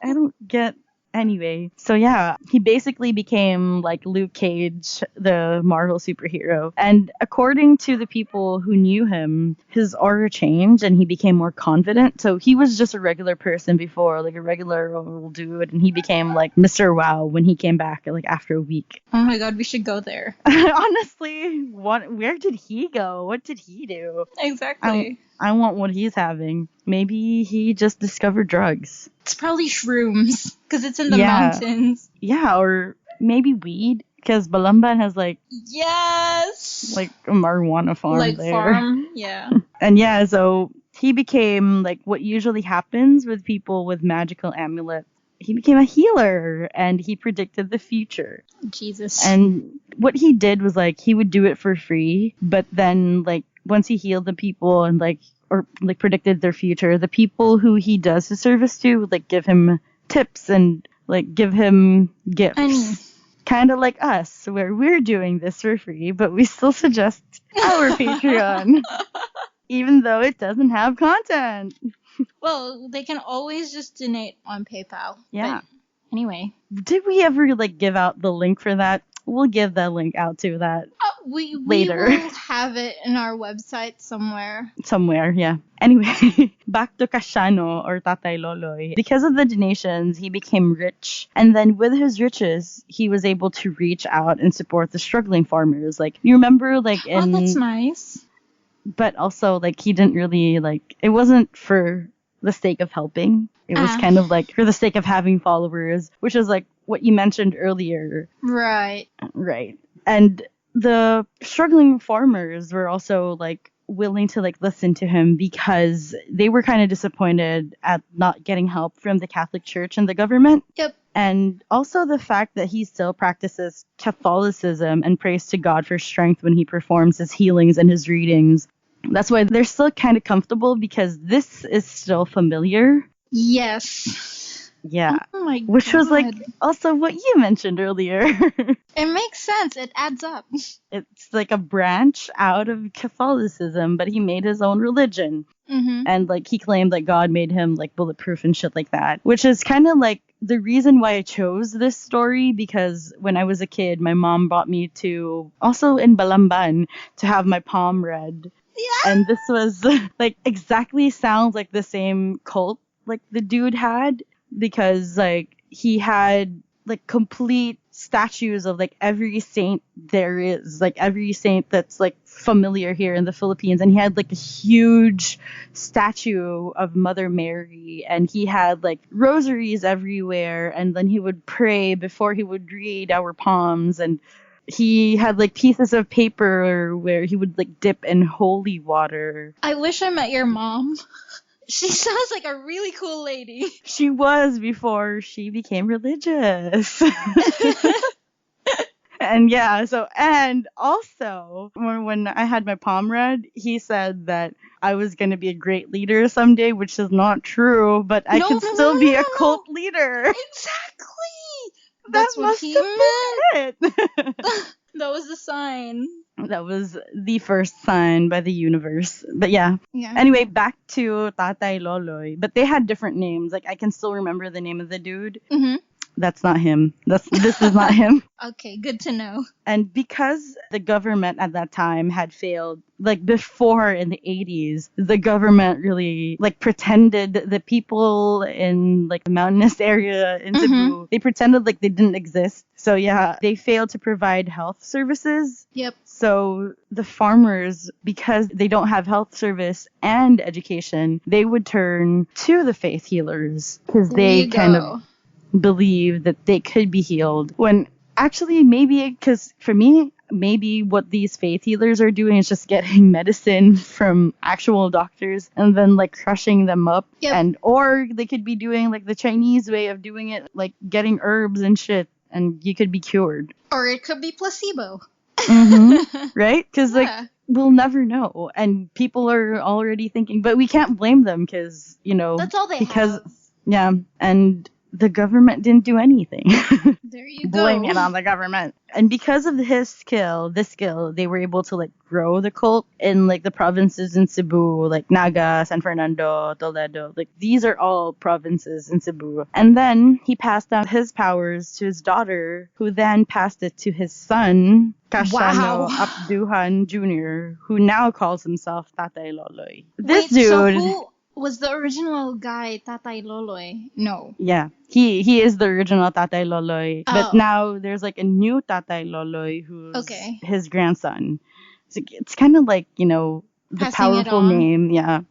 Speaker 2: I don't get... Anyway, so yeah, he basically became like Luke Cage, the Marvel superhero. And according to the people who knew him, his aura changed and he became more confident. So he was just a regular person before, like a regular old dude, and he became like Mr. Wow when he came back like after a week.
Speaker 1: Oh my god, we should go there.
Speaker 2: Honestly, where did he go? What did he do?
Speaker 1: Exactly.
Speaker 2: I want what he's having. Maybe he just discovered drugs.
Speaker 1: It's probably shrooms, because it's in the mountains.
Speaker 2: Yeah, or maybe weed, because Balamban has like...
Speaker 1: Yes!
Speaker 2: Like a marijuana farm
Speaker 1: like
Speaker 2: there.
Speaker 1: Farm, yeah.
Speaker 2: And yeah, so he became like what usually happens with people with magical amulets. He became a healer, and he predicted the future.
Speaker 1: Jesus.
Speaker 2: And what he did was like, he would do it for free, but then like once he healed the people and like, or like predicted their future, the people who he does his service to would like give him tips and like give him gifts. Kind of like us, where we're doing this for free, but we still suggest our Patreon, even though it doesn't have content.
Speaker 1: Well, they can always just donate on PayPal.
Speaker 2: Yeah.
Speaker 1: But anyway.
Speaker 2: Did we ever like give out the link for that? We'll give that link out to that
Speaker 1: we
Speaker 2: later.
Speaker 1: We will have it in our website somewhere.
Speaker 2: Somewhere, yeah. Anyway, back to Kashano, or Tatay Loloy. Because of the donations, he became rich. And then with his riches, he was able to reach out and support the struggling farmers. Like, you remember, like, in...
Speaker 1: Oh, that's nice.
Speaker 2: But also, like, he didn't really, like... It wasn't for the sake of helping. It was kind of, like, for the sake of having followers, which is, like, what you mentioned earlier.
Speaker 1: Right.
Speaker 2: Right. And the struggling farmers were also, like, willing to, like, listen to him because they were kind of disappointed at not getting help from the Catholic Church and the government.
Speaker 1: Yep.
Speaker 2: And also the fact that he still practices Catholicism and prays to God for strength when he performs his healings and his readings. That's why they're still kind of comfortable, because this is still familiar.
Speaker 1: Yes.
Speaker 2: Yeah.
Speaker 1: Oh my God.
Speaker 2: Which was like also what you mentioned earlier.
Speaker 1: It makes sense. It adds up.
Speaker 2: It's like a branch out of Catholicism, but he made his own religion.
Speaker 1: Mm-hmm.
Speaker 2: And like he claimed that God made him like bulletproof and shit like that, which is kind of like the reason why I chose this story, because when I was a kid, my mom brought me to, also in Balamban, to have my palm read. Yeah. And this was like exactly sounds like the same cult like the dude had, because like he had like complete statues of like every saint there is, like every saint that's like familiar here in the Philippines. And he had like a huge statue of Mother Mary, and he had like rosaries everywhere, and then he would pray before he would read our palms. And he had like pieces of paper where he would like dip in holy water.
Speaker 1: I wish I met your mom. She sounds like a really cool lady.
Speaker 2: She was before she became religious. And yeah, so, and also when I had my palm read, he said that I was going to be a great leader someday, which is not true, but I could still be a cult leader.
Speaker 1: Exactly.
Speaker 2: That's what he meant.
Speaker 1: That was the sign.
Speaker 2: That was the first sign by the universe. But yeah. Anyway, back to Tatay Loloy. But they had different names. Like, I can still remember the name of the dude.
Speaker 1: Mm-hmm.
Speaker 2: That's not him. This is not him.
Speaker 1: Okay, good to know.
Speaker 2: And because the government at that time had failed, like before in the 80s, the government really like pretended the people in like the mountainous area in Cebu, they pretended like they didn't exist. So yeah, they failed to provide health services.
Speaker 1: Yep.
Speaker 2: So the farmers, because they don't have health service and education, they would turn to the faith healers because they kind of believe that they could be healed, when actually maybe, because for me, maybe what these faith healers are doing is just getting medicine from actual doctors and then like crushing them up.
Speaker 1: Yep.
Speaker 2: And or they could be doing like the Chinese way of doing it, like getting herbs and shit, and you could be cured.
Speaker 1: Or it could be placebo.
Speaker 2: Right? Because like we'll never know, and people are already thinking, but we can't blame them because, you know,
Speaker 1: that's all they
Speaker 2: because
Speaker 1: have.
Speaker 2: Yeah, and the government didn't do anything.
Speaker 1: There you go.
Speaker 2: Blame it on the government. And because of this skill, they were able to like grow the cult in like the provinces in Cebu, like Naga, San Fernando, Toledo. Like these are all provinces in Cebu. And then he passed down his powers to his daughter, who then passed it to his son, Kashano Abduhan Jr., who now calls himself Tatay Loloy. This dude.
Speaker 1: So who was the original guy, Tatay Loloy? No.
Speaker 2: Yeah, he is the original Tatay Loloy. But now there's like a new Tatay Loloy who's his grandson. So it's kind of like, you know, the
Speaker 1: passing
Speaker 2: powerful name. Yeah.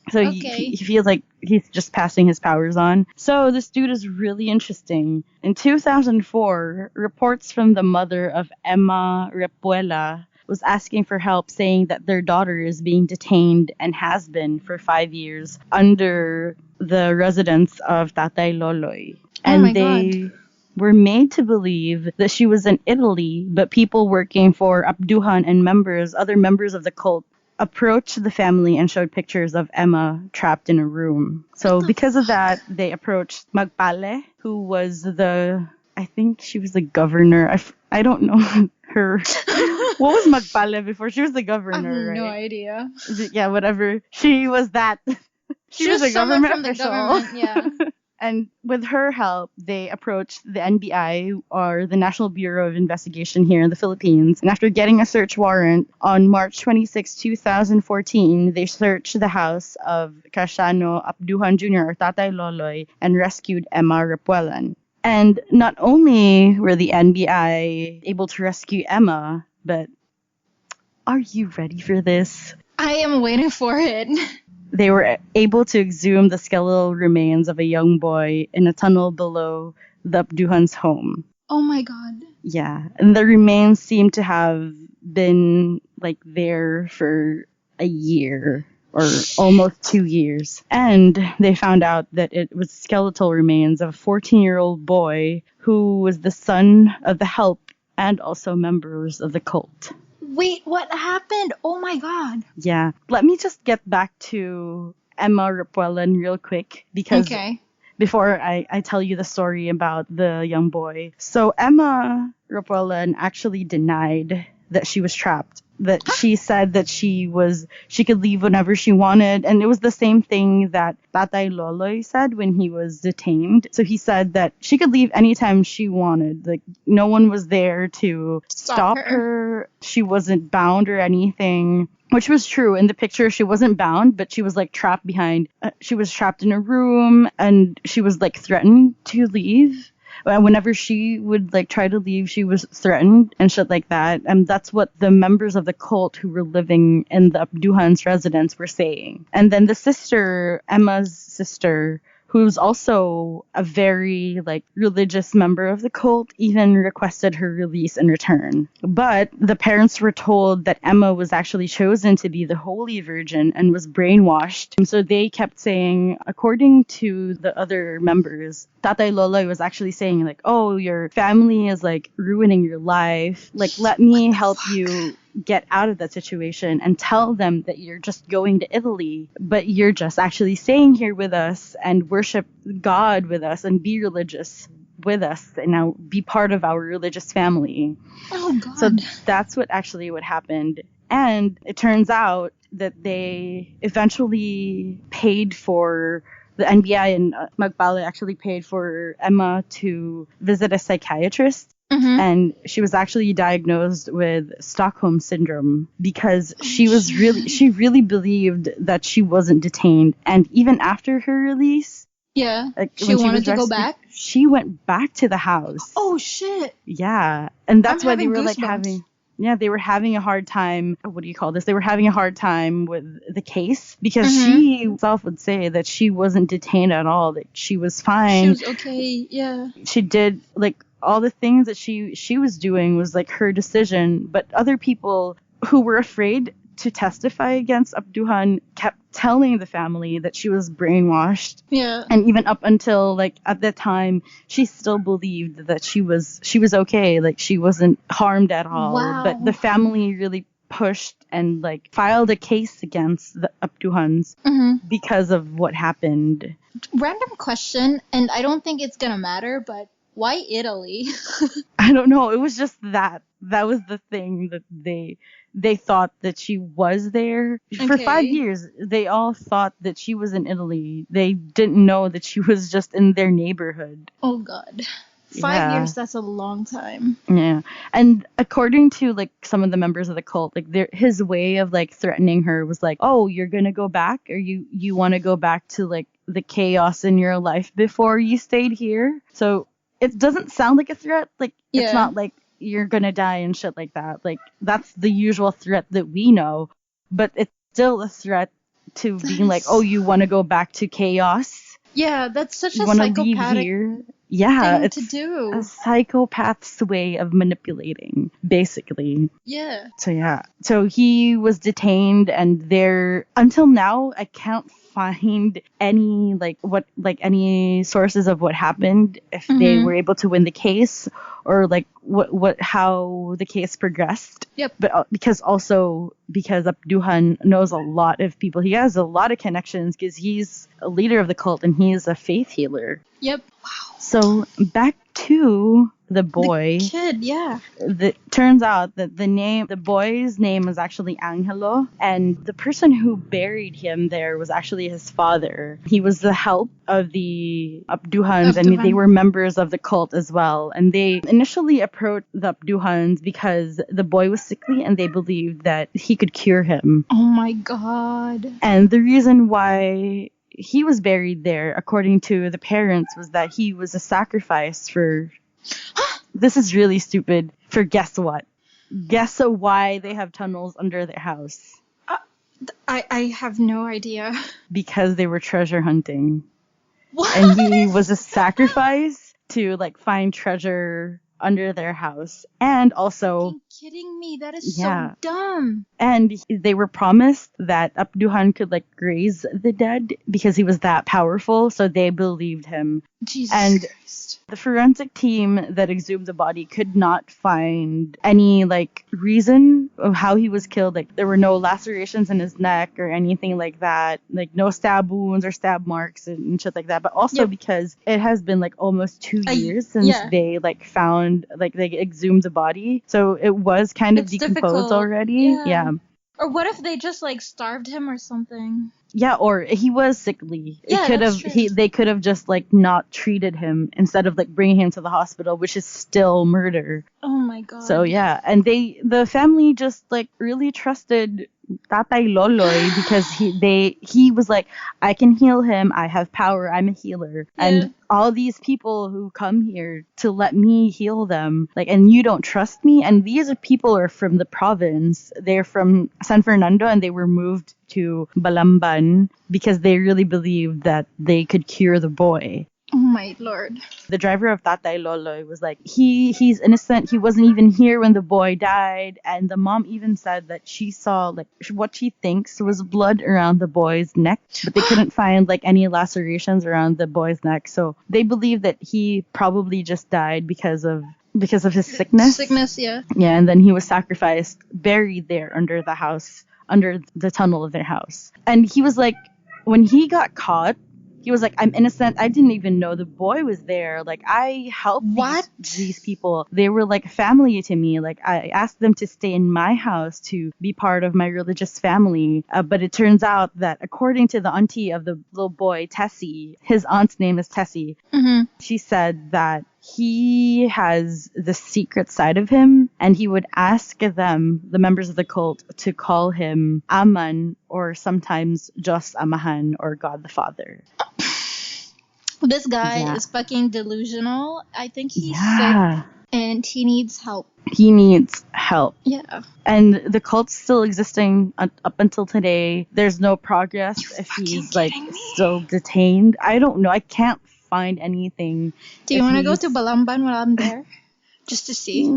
Speaker 2: So he feels like he's just passing his powers on. So this dude is really interesting. In 2004, reports from the mother of Emma Repuela was asking for help, saying that their daughter is being detained and has been for 5 years under the residence of Tatay Loloy. And they were made to believe that she was in Italy, but people working for Abduhan and other members of the cult, approached the family and showed pictures of Emma trapped in a room. So because of that, they approached Magpale, who was I think she was the governor. I don't know her. What was Magpale before? She was the governor,
Speaker 1: I have no
Speaker 2: right?
Speaker 1: idea.
Speaker 2: Yeah, whatever. She was that. She was a government
Speaker 1: from the
Speaker 2: official.
Speaker 1: government, yeah.
Speaker 2: And with her help, they approached the NBI, or the National Bureau of Investigation here in the Philippines. And after getting a search warrant on March 26, 2014, they searched the house of Kashano Abduhan Jr., or Tatay Loloy, and rescued Emma Repuelan. And not only were the NBI able to rescue Emma, but are you ready for this?
Speaker 1: I am waiting for it.
Speaker 2: They were able to exhume the skeletal remains of a young boy in a tunnel below the Abduhan's home.
Speaker 1: Oh my god.
Speaker 2: Yeah, and the remains seem to have been like there for a year or almost 2 years. And they found out that it was skeletal remains of a 14-year-old boy who was the son of the help and also members of the cult.
Speaker 1: Wait, what happened? Oh my god.
Speaker 2: Yeah. Let me just get back to Emma Repuelan real quick, because before I tell you the story about the young boy. So Emma Repuelan actually denied that she was trapped. That she said that she could leave whenever she wanted, and it was the same thing that Tatay Loloy said when he was detained. So he said that she could leave anytime she wanted. Like no one was there to stop her. She wasn't bound or anything, which was true. In the picture, she wasn't bound, but she was like trapped behind. She was trapped in a room, and she was like threatened to leave. Whenever she would like try to leave, she was threatened and shit like that. And that's what the members of the cult who were living in the Abduhan's residence were saying. And then the sister, Emma's sister, who's also a very like religious member of the cult, even requested her release in return. But the parents were told that Emma was actually chosen to be the Holy Virgin and was brainwashed. And so they kept saying, according to the other members, Tatay Loloy was actually saying like, oh, your family is like ruining your life. Like, let me help you get out of that situation and tell them that you're just going to Italy, but you're just actually staying here with us and worship God with us and be religious with us and now be part of our religious family.
Speaker 1: Oh God.
Speaker 2: So that's what happened. And it turns out that they eventually paid for the NBI and Magpalo actually paid for Emma to visit a psychiatrist. And she was actually diagnosed with Stockholm syndrome because she really believed that she wasn't detained. And even after her release,
Speaker 1: like, she wanted to go back?
Speaker 2: She went back to the house.
Speaker 1: Oh, shit.
Speaker 2: Yeah. And that's why they were
Speaker 1: goosebumps.
Speaker 2: they were having a hard time. What do you call this? They were having a hard time with the case because she herself would say that she wasn't detained at all, that she was fine.
Speaker 1: She was okay, yeah.
Speaker 2: She did, like, all the things that she was doing was, like, her decision, but other people who were afraid to testify against Abduhan kept telling the family that she was brainwashed.
Speaker 1: Yeah.
Speaker 2: And even up until, like, at that time, she still believed that she was okay, like, she wasn't harmed at all.
Speaker 1: Wow.
Speaker 2: But the family really pushed and, like, filed a case against the Abduhans because of what happened.
Speaker 1: Random question, and I don't think it's gonna matter, but why Italy?
Speaker 2: I don't know. It was just that. That was the thing that they thought that she was there. For 5 years, they all thought that she was in Italy. They didn't know that she was just in their neighborhood.
Speaker 1: Oh, God. 5 years, that's a long time.
Speaker 2: Yeah. And according to, like, some of the members of the cult, like, his way of, like, threatening her was like, oh, you're gonna go back? Or you want to go back to, like, the chaos in your life before you stayed here? So it doesn't sound like a threat. Like, it's not like you're gonna die and shit like that. Like, that's the usual threat that we know. But it's still a threat to being like, oh, you want to go back to chaos?
Speaker 1: Yeah, that's such
Speaker 2: a
Speaker 1: psychopathic thing
Speaker 2: it's
Speaker 1: to do.
Speaker 2: A psychopath's way of manipulating, basically.
Speaker 1: Yeah.
Speaker 2: So he was detained, and until now, I can't find any any sources of what happened, if they were able to win the case, or like how the case progressed.
Speaker 1: Yep.
Speaker 2: But because Abduhan knows a lot of people, he has a lot of connections because he's a leader of the cult and he is a faith healer.
Speaker 1: Yep. Wow.
Speaker 2: So back to the boy.
Speaker 1: The kid, yeah.
Speaker 2: It turns out that the boy's name was actually Angelo, and the person who buried him there was actually his father. He was the help of the Abduhans, and they were members of the cult as well. And they initially approached the Abduhans because the boy was sickly and they believed that he could cure him.
Speaker 1: Oh my God.
Speaker 2: And the reason why he was buried there, according to the parents, was that he was a sacrifice for... This is really stupid. For guess what? Guess why they have tunnels under their house?
Speaker 1: I have no idea.
Speaker 2: Because they were treasure hunting.
Speaker 1: What?
Speaker 2: And he was a sacrifice to, like, find treasure under their house. And also...
Speaker 1: Are you kidding me? That is so dumb.
Speaker 2: And they were promised that Abduhan could, like, raise the dead because he was that powerful, so they believed him.
Speaker 1: Jesus
Speaker 2: and
Speaker 1: Christ.
Speaker 2: The forensic team that exhumed the body could not find any, like, reason of how he was killed. Like, there were no lacerations in his neck or anything like that. Like, no stab wounds or stab marks and shit like that. But also because it has been, like, almost 2 years since they, like, found, like, they exhumed the body. So it was kind of decomposed
Speaker 1: difficult
Speaker 2: already. Yeah.
Speaker 1: Or what if they just, like, starved him or something?
Speaker 2: Yeah, or he was sickly. They could have just, like, not treated him instead of, like, bringing him to the hospital, which is still murder.
Speaker 1: Oh my God.
Speaker 2: So yeah, and the family just, like, really trusted Tatay Loloy because he was like, I can heal him, I have power, I'm a healer. Yeah. And all these people who come here to let me heal them, like, and you don't trust me? And these people are from the province. They're from San Fernando and they were moved to Balamban because they really believed that they could cure the boy.
Speaker 1: Oh my Lord.
Speaker 2: The driver of Tatay Loloy was like, he's innocent. He wasn't even here when the boy died. And the mom even said that she saw, like, what she thinks was blood around the boy's neck, but they couldn't find, like, any lacerations around the boy's neck. So they believe that he probably just died because of his sickness.
Speaker 1: Yeah.
Speaker 2: Yeah, and then he was sacrificed, buried there under the tunnel of their house. And he was like, when he got caught, He was like, I'm innocent. I didn't even know the boy was there. Like, I helped
Speaker 1: What?
Speaker 2: these people. They were like family to me. Like, I asked them to stay in my house to be part of my religious family. But it turns out that according to the auntie of the little boy, Tessie, his aunt's name is Tessie.
Speaker 1: Mm-hmm.
Speaker 2: She said that he has the secret side of him, and he would ask them, the members of the cult, to call him Aman, or sometimes just Amahan, or God the Father.
Speaker 1: This guy
Speaker 2: Yeah.
Speaker 1: is fucking delusional. I think he's
Speaker 2: Yeah.
Speaker 1: sick and he needs help.
Speaker 2: He needs help.
Speaker 1: Yeah.
Speaker 2: And the cult's still existing up until today. There's no progress if
Speaker 1: fucking
Speaker 2: he's like
Speaker 1: kidding me?
Speaker 2: still detained. I don't know. I can't find anything.
Speaker 1: Do you
Speaker 2: if
Speaker 1: want to go
Speaker 2: he's-
Speaker 1: to Balamban while I'm there? Just to see.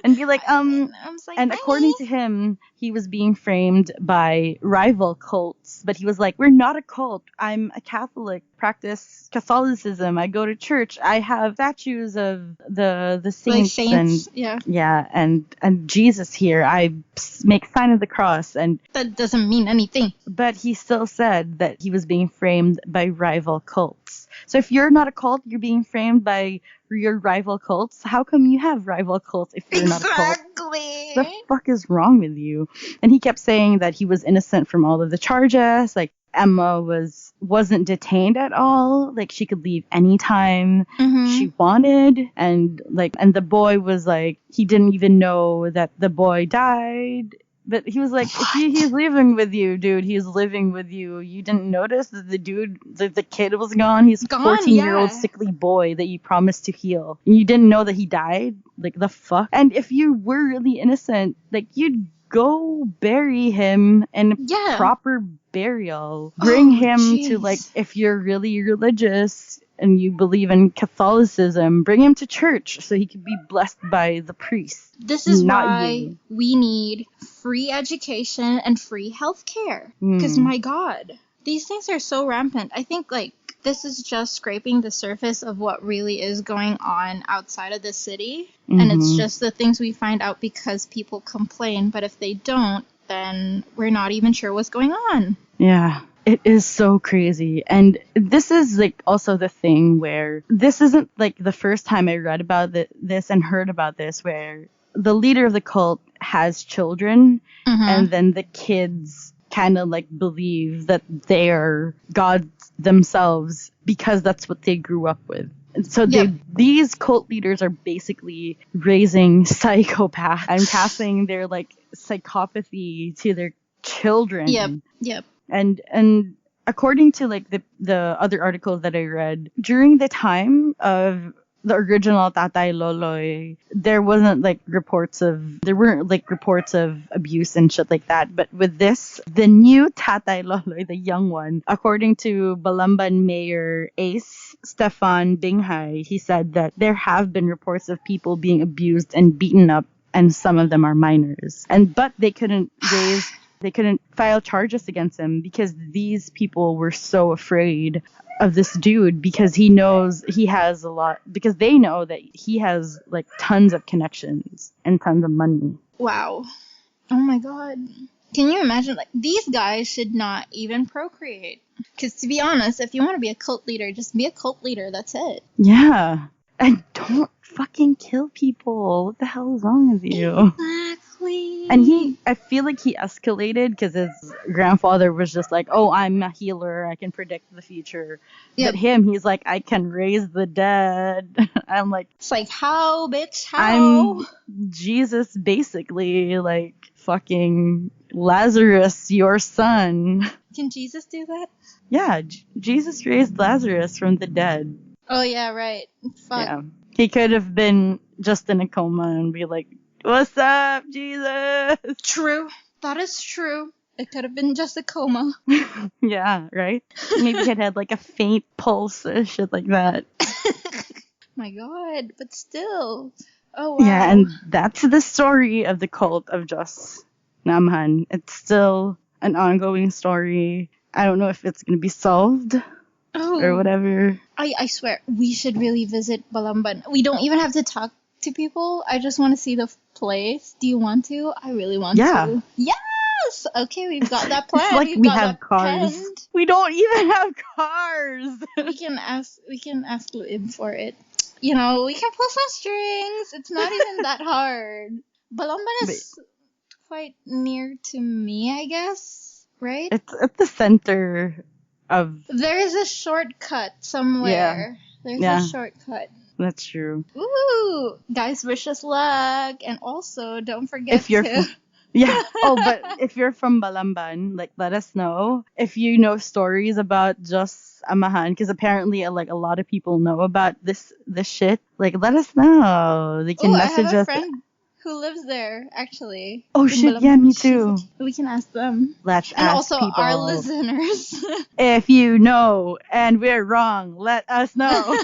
Speaker 2: And be like,
Speaker 1: I'm like,
Speaker 2: and according to him, he was being framed by rival cults, but he was like, we're not a cult. I'm a Catholic, practice Catholicism. I go to church. I have statues of the saints,
Speaker 1: saints,
Speaker 2: and and Jesus here. I make sign of the cross, and
Speaker 1: that doesn't mean anything.
Speaker 2: but he still said that he was being framed by rival cults. So if you're not a cult, you're being framed by your rival cults. How come you have rival cults if you're not a cult?
Speaker 1: Exactly.
Speaker 2: The fuck is wrong with you? And he kept saying that he was innocent from all of the charges. Like, Emma wasn't detained at all. Like, she could leave anytime she wanted. And the boy was like, he didn't even know that the boy died. But he was like, he's living with you, dude. He's living with you. You didn't notice that the kid was gone? He's a
Speaker 1: Gone,
Speaker 2: 14-year-old
Speaker 1: yeah.
Speaker 2: sickly boy that you promised to heal. And you didn't know that he died? Like, the fuck? And if you were really innocent, like, you'd go bury him in proper burial. Bring him to, like, if you're really religious and you believe in Catholicism, bring him to church so he can be blessed by the priest.
Speaker 1: This is
Speaker 2: not
Speaker 1: why
Speaker 2: you.
Speaker 1: we need free education and free healthcare. Because, my God, these things are so rampant. I think, like, this is just scraping the surface of what really is going on outside of the city. And it's just the things we find out because people complain. But if they don't, then we're not even sure what's going on.
Speaker 2: Yeah. It is so crazy. And this is like also the thing where this isn't like the first time I read about this and heard about this, where the leader of the cult has children and then the kids kind of like believe that they're gods themselves because that's what they grew up with. And so these cult leaders are basically raising psychopaths and passing their like psychopathy to their children.
Speaker 1: Yep.
Speaker 2: And according to like the other articles that I read, during the time of the original Tatay Loloy, there weren't like reports of abuse and shit like that. But with this, the new Tatay Loloy, the young one, according to Balamban Mayor Ace Stefan Binghay, he said that there have been reports of people being abused and beaten up, and some of them are minors. But they couldn't file charges against him because these people were so afraid of this dude because he knows he has a lot, because they know that he has like tons of connections and tons of money.
Speaker 1: Wow. Oh my God. Can you imagine? Like, these guys should not even procreate. Because to be honest, if you want to be a cult leader, just be a cult leader. That's it.
Speaker 2: Yeah. And don't fucking kill people. What the hell is wrong with you?
Speaker 1: Exactly.
Speaker 2: And I feel like he escalated because his grandfather was just like, oh, I'm a healer. I can predict the future. Yep. But he's like, I can raise the dead. I'm like,
Speaker 1: it's like, how, bitch? How?
Speaker 2: I'm Jesus, basically. Like, fucking Lazarus, your son.
Speaker 1: Can Jesus do that?
Speaker 2: Yeah, Jesus raised Lazarus from the dead.
Speaker 1: Oh, yeah, right. Fuck.
Speaker 2: Yeah. He could have been just in a coma and be like, what's up, Jesus?
Speaker 1: True. That is true. It could have been just a coma.
Speaker 2: Yeah, right? Maybe he had like a faint pulse or shit like that.
Speaker 1: My God, but still. Oh, wow.
Speaker 2: Yeah, and that's the story of the cult of Just Namhan. It's still an ongoing story. I don't know if it's going to be solved. Or whatever.
Speaker 1: I swear, we should really visit Balamban. We don't even have to talk to people. I just want to see the place. Do you want to? I really want to. Yes! Okay, we've got that plan.
Speaker 2: It's like we have cars.
Speaker 1: Penned.
Speaker 2: We don't even have cars.
Speaker 1: We can ask Luib for it. You know, we can pull some strings. It's not even that hard. Balamban is quite near to me, I guess, right?
Speaker 2: It's at the center of...
Speaker 1: There is a shortcut somewhere. There's a shortcut.
Speaker 2: That's true.
Speaker 1: Ooh, guys, wish us luck. And also, don't forget to...
Speaker 2: Yeah. Oh, but if you're from Balamban, like, let us know if you know stories about just amahan, because apparently, like, a lot of people know about this shit. Like, let us know. They can message us.
Speaker 1: I have a friend who lives there, actually.
Speaker 2: Oh shit! Yeah, me too.
Speaker 1: We can ask them.
Speaker 2: Let's
Speaker 1: and
Speaker 2: ask
Speaker 1: also
Speaker 2: people.
Speaker 1: Our listeners.
Speaker 2: If you know and we're wrong, let us know.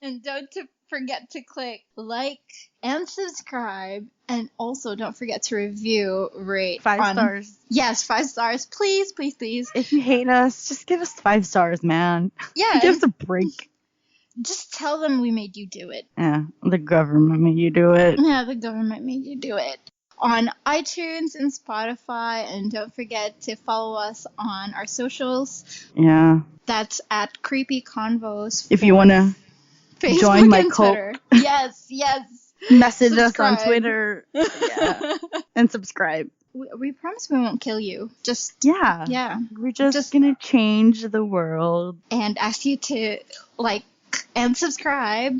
Speaker 1: And don't forget to click like and subscribe, and also don't forget to review, rate
Speaker 2: 5 stars.
Speaker 1: Yes, 5 stars, please, please, please.
Speaker 2: If you hate us, just give us 5 stars, man.
Speaker 1: Yeah,
Speaker 2: give us a break.
Speaker 1: Just tell them we made you do it.
Speaker 2: Yeah, the government made you do it.
Speaker 1: Yeah, the government made you do it. On iTunes and Spotify, and don't forget to follow us on our socials.
Speaker 2: Yeah.
Speaker 1: That's at Creepy Convos.
Speaker 2: If you want to join my cult.
Speaker 1: Yes.
Speaker 2: Message subscribe. Us on Twitter. Yeah. And subscribe.
Speaker 1: We promise we won't kill you. Just
Speaker 2: yeah. We're just gonna change the world
Speaker 1: and ask you to like and subscribe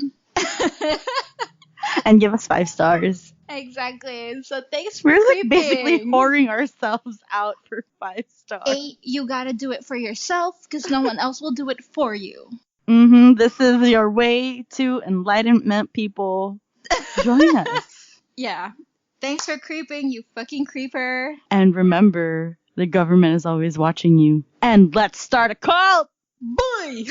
Speaker 2: and give us 5 stars.
Speaker 1: Exactly. So thanks for
Speaker 2: We're like basically whoring ourselves out for 5 stars.
Speaker 1: You gotta do it for yourself because no one else will do it for you.
Speaker 2: This is your way to enlightenment, people. Join us.
Speaker 1: Yeah. Thanks for creeping, you fucking creeper.
Speaker 2: And remember, the government is always watching you. And let's start a cult!
Speaker 1: Boy!